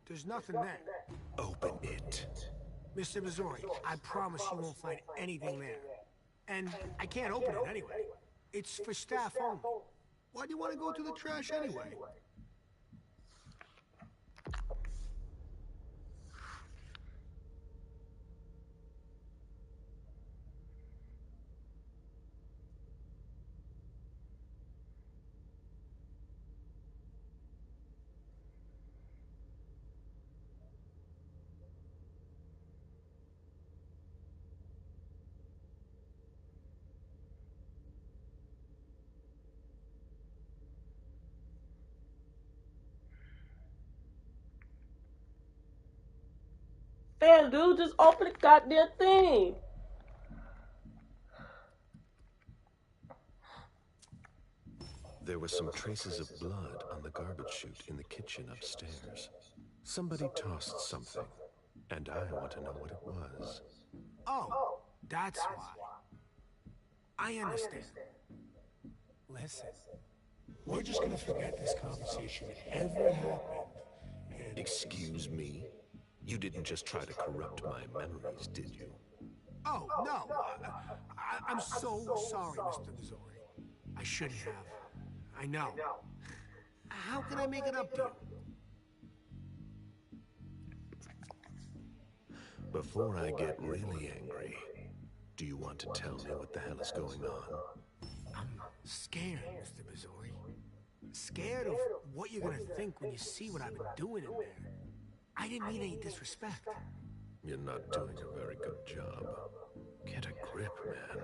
There's nothing there. Open it. Mr. Missouri, I promise you won't find anything there. And I can't open it anyway. It's for staff only. Why do you want to go through the trash anyway? Damn, dude, just open the goddamn thing. There were some traces of blood on the garbage chute in the kitchen upstairs. Somebody tossed something, and I want to know what it was. Oh, that's why. I understand. Listen, we're just gonna forget this conversation ever happened. And... Excuse me? You didn't just try to corrupt my memories, did you? Oh, no. I'm so sorry, Mr. Missouri. I shouldn't have. I know. How can I make it up to you? Before I get really angry, do you want to tell me what the hell is going on? I'm scared, Mr. Missouri. Scared of what you're gonna think when you see what I've been doing in there. I didn't mean any disrespect. You're not doing a very good job. Get a grip, man.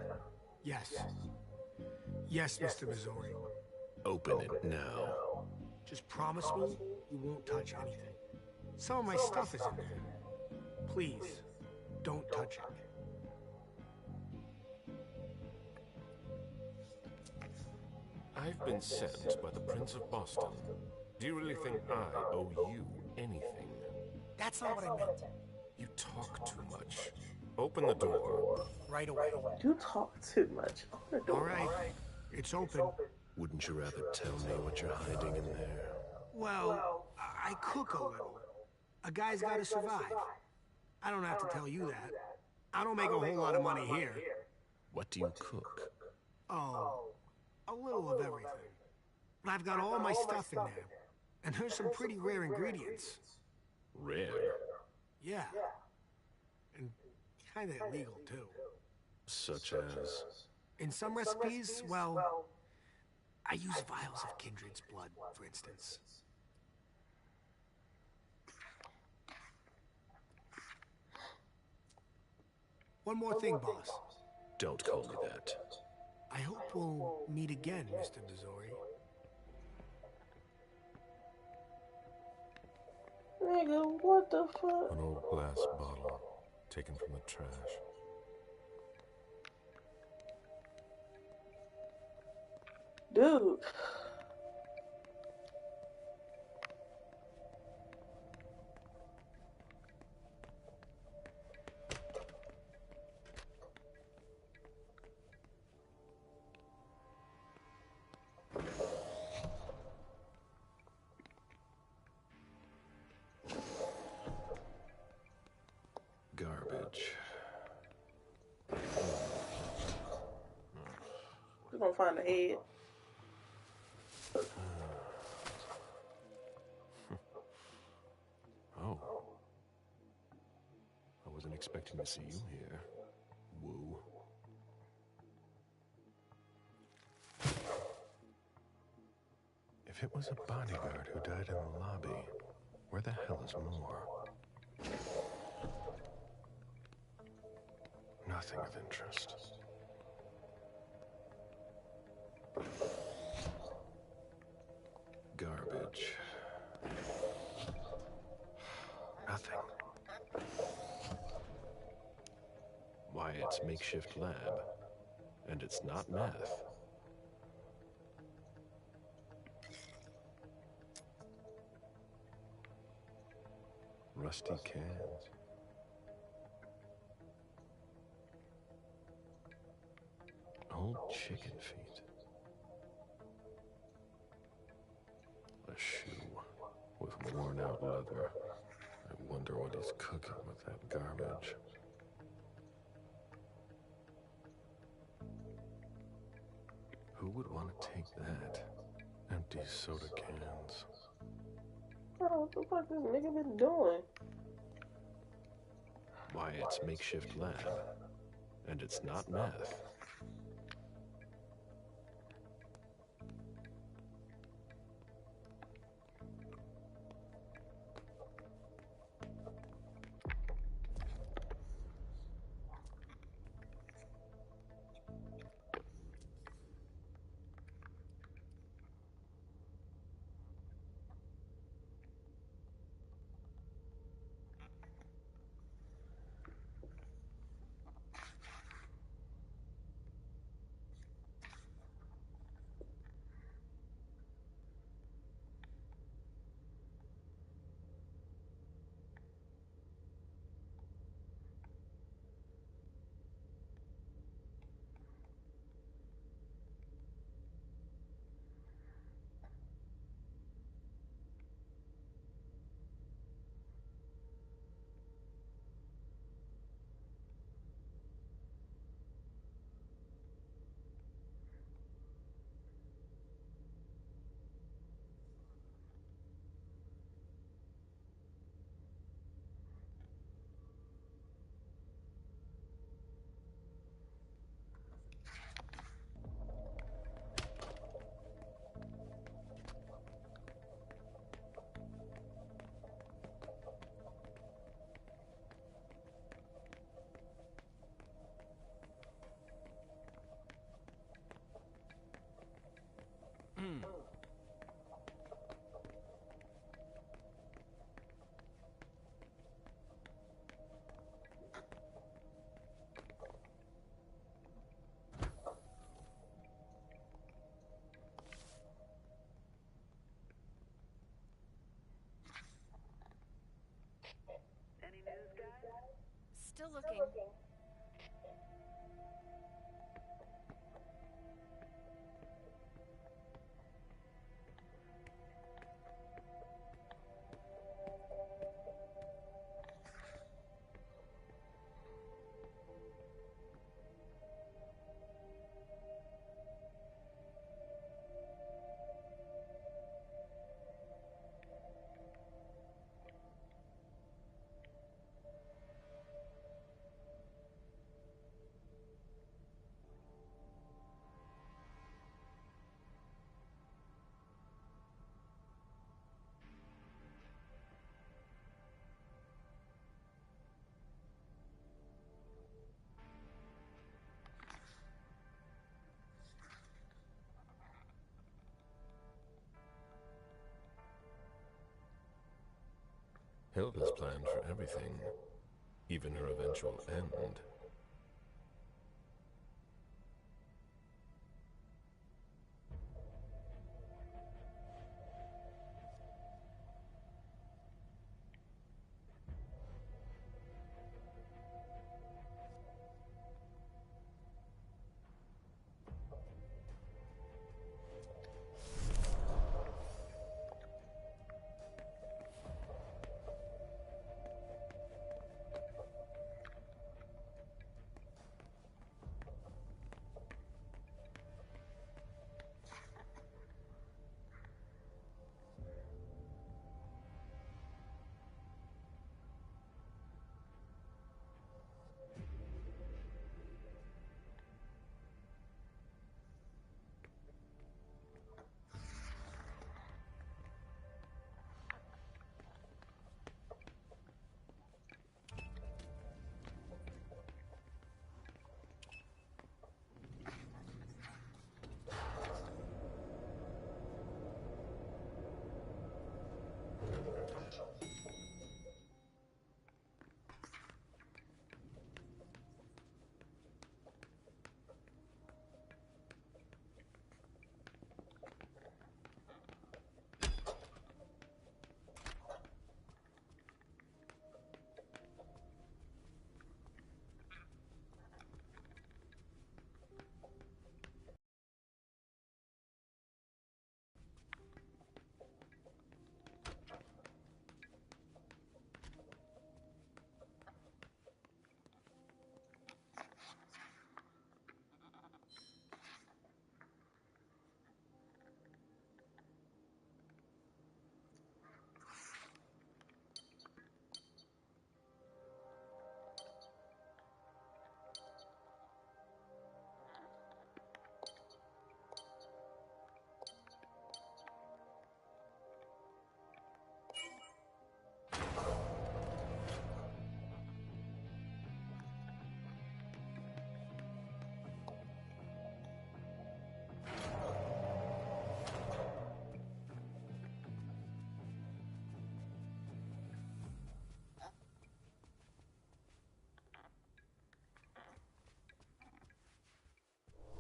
Yes. Yes, Mr. Missouri. Open it now. Just promise me you won't touch anything. Some of my stuff is in there. Please, don't touch it. I've been sent by the Prince of Boston. Do you really think I owe you anything? That's not what I meant. You talk too much. Open the door. Right away. You talk too much. Open the door. All right, it's open. Wouldn't you rather tell me what you're hiding in there? Well, I cook a little. A guy's gotta survive. I don't have to tell you that. I don't make a whole lot of money here. What do you cook? Oh, a little of everything. But I've got all my stuff in there. And there's some pretty rare ingredients. Rare? Yeah. And kinda illegal, too. Such as? In some recipes, well, I use vials of kindred's blood, for instance. One more thing, boss. Don't call me that. I hope we'll meet again, Mr. Missouri. Nigga, what the fuck? An old glass bottle taken from the trash. Dude. Garbage. We're gonna find the head. Oh. I wasn't expecting to see you here. Woo. If it was a bodyguard who died in the lobby, where the hell is Moore? Nothing of interest. Garbage. Nothing. Wyatt's makeshift lab. And it's not meth. Rusty cans. Old chicken feet. A shoe with worn out leather. I wonder what he's cooking with that garbage. Who would want to take that? Empty soda cans. Oh, what the fuck this nigga been doing? Wyatt's makeshift lab. And it's not meth. Still looking. Hilda's planned for everything, even her eventual end.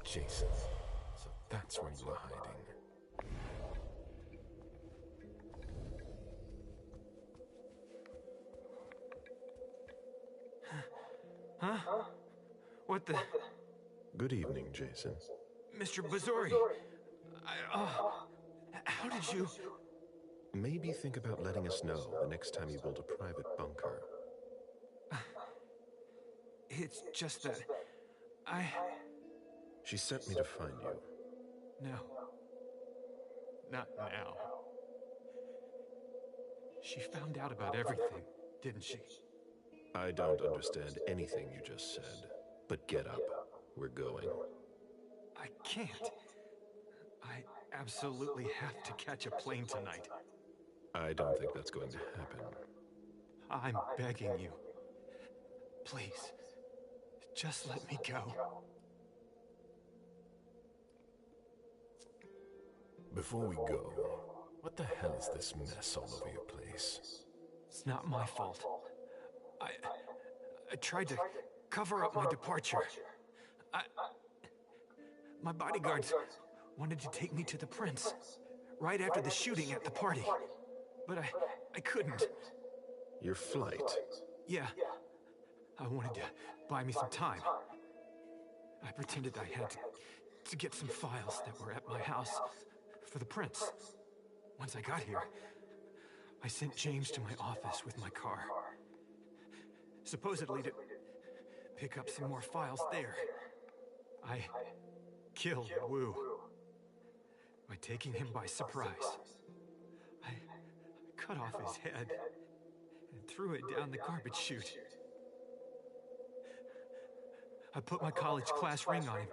Jason, so that's where you were hiding. Huh? What the... Good evening, Jason. Mr. Bazori! How did you... Maybe think about letting us know the next time you build a private bunker. It's just that... She sent me to find you. No. Not now. She found out about everything, didn't she? I don't understand anything you just said, but get up. We're going. I can't. I absolutely have to catch a plane tonight. I don't think that's going to happen. I'm begging you. Please, just let me go. Before we go, what the hell is this mess all over your place? It's not my fault. I tried to cover up my departure. My bodyguards wanted to take me to the prince right after the shooting at the party. But I couldn't. Your flight? Yeah. I wanted to buy me some time. I pretended I had to get some files that were at my house for the prince. Once I got here, I sent James to my office with my car. Supposedly to pick up some more files there. I killed Wu by taking him by surprise. I cut off his head and threw it down the garbage chute. I put my college class ring on him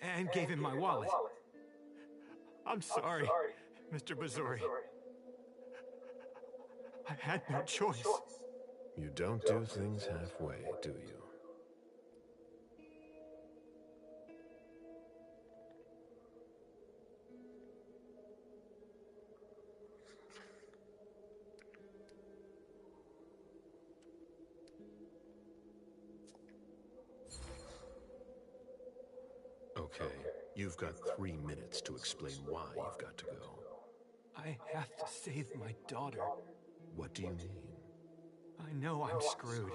and gave him my wallet. I'm sorry, Mr. Bazori. I had no choice. You don't do things halfway, do you? Okay, you've got 3 minutes to explain why you've got to go. I have to save my daughter. What do you mean? I know I'm screwed.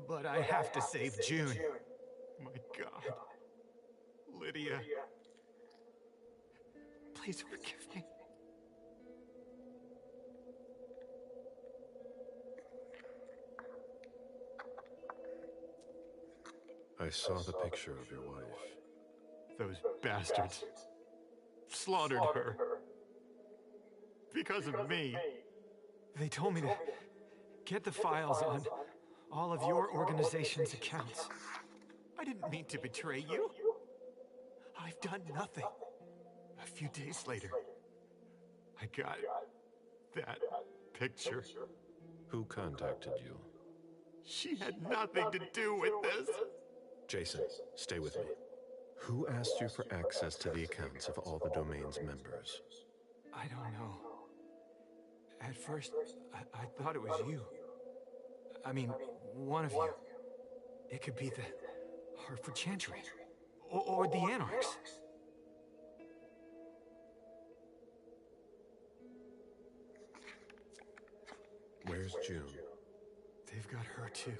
But I have to save June. My God. Lydia. Please forgive me. I saw the picture of your wife. Those bastards slaughtered her. Because of me. They told me to get the files on all of your organization's accounts. I didn't mean to betray you. I've done nothing. A few days later, I got that picture. Who contacted you? She had nothing to do with this. Jason, stay with me. Who asked you for access to the accounts of all the domain's members? I don't know. At first, I thought it was you. I mean, one of you. It could be the Hartford Chantry. Or the Anarchs. Where's June? They've got her too.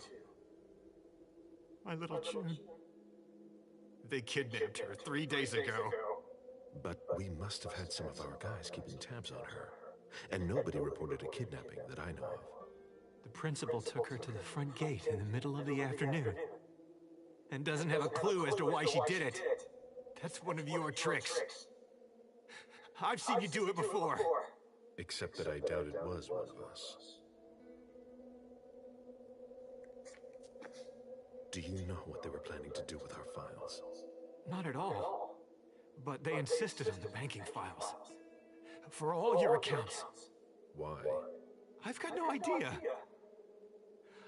My little June. They kidnapped her 3 days ago. But we must have had some of our guys keeping tabs on her. And nobody reported a kidnapping that I know of. The principal took her to the front gate in the middle of the afternoon. And doesn't have a clue as to why she did it. That's one of your tricks. I've seen you do it before. Except that I doubt it was one of us. Do you know what they were planning to do with our files? Not at all. But they insisted on the banking files. For all your accounts. Why? I've got no idea.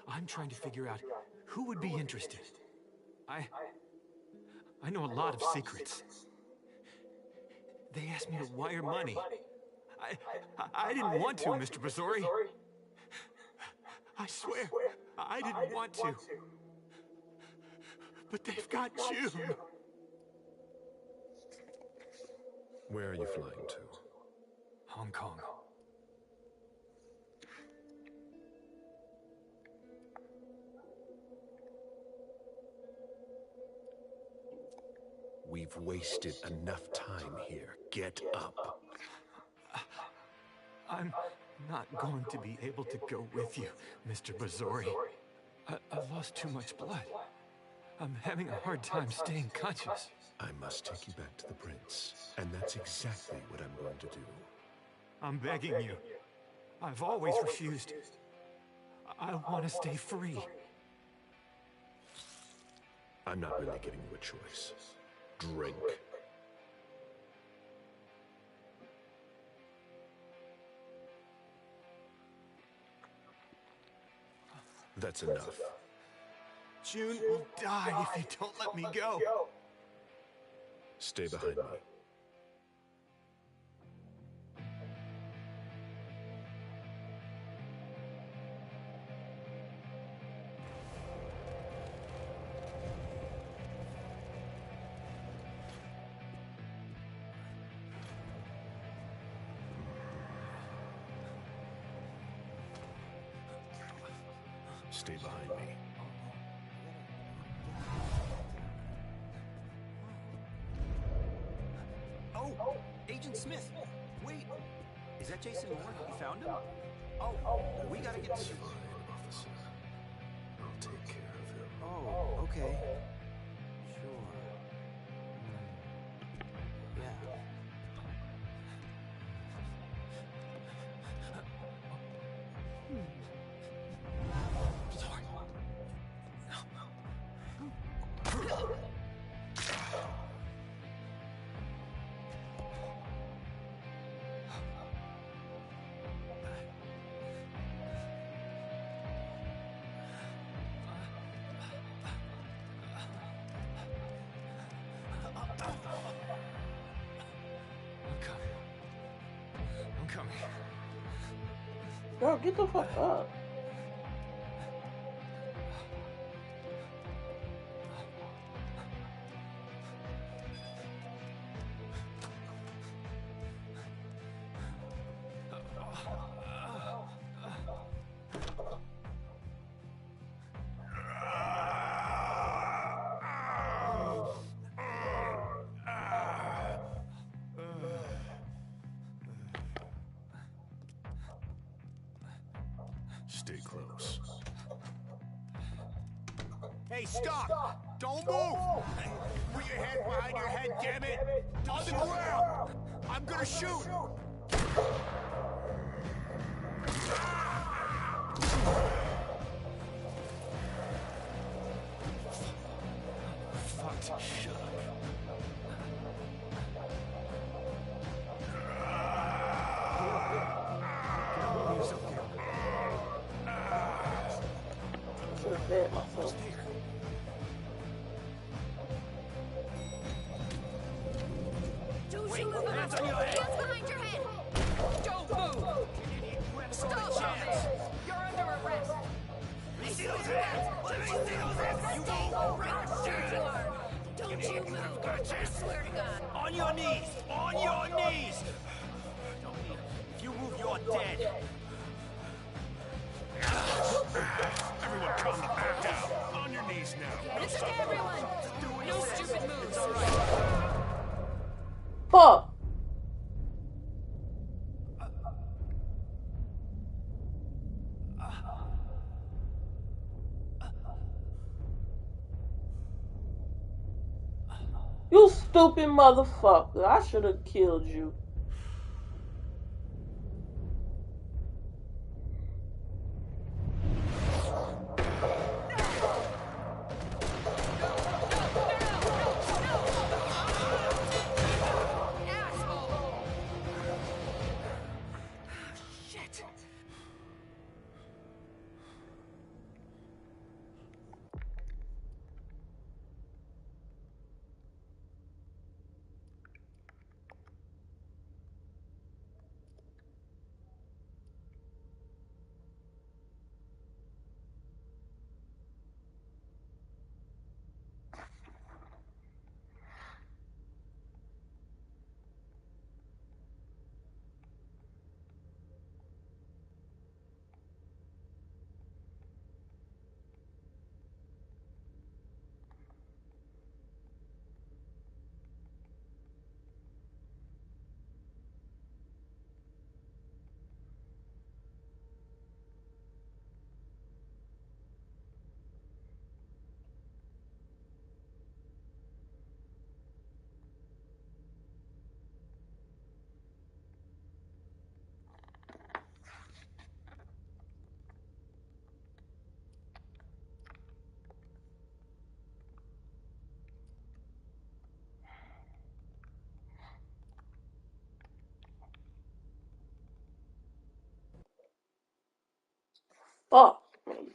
I'm trying to figure out who would be interested. I know a lot of secrets. They asked me to wire money. I didn't want to, Mr. Bazzori. I swear, I didn't want to. But they've got June. Where are you flying to? Hong Kong. We've wasted enough time here. Get up. I'm not going to be able to go with you, Mr. Bazzori. I've lost too much blood. I'm having a hard time staying conscious. I must take you back to the prince, and that's exactly what I'm going to do. I'm begging you. I've always refused. I want to stay free. I'm not really giving you a choice. Drink. That's enough. June will die if you don't let me go. Stay behind me. Stay behind me. Oh, Agent Smith. Wait. Is that Jason Moore? You found him? Oh, we gotta get to... Fine, officer. I'll take care of him. Oh, okay. Sure. Yeah. I'm coming. Girl, get the fuck up. stay close. Hey, stop! Don't move! Put your hand behind your head, damn it! On the ground! I'm gonna shoot! Fucked. Shut up. Should have fed myself. Don't you move! Hands on your head! Hands behind your head! Don't move! Stop it! You're under arrest! Let me see those hands! Let me see those hands! You won't right arm! Don't you move! I swear to God! On your knees! On your knees! If you move, you're dead. Everyone calm the fuck down. On your knees now. No Listen to stopping. everyone! No stupid moves! All right. Fuck. You stupid motherfucker. I should have killed you. Fuck me.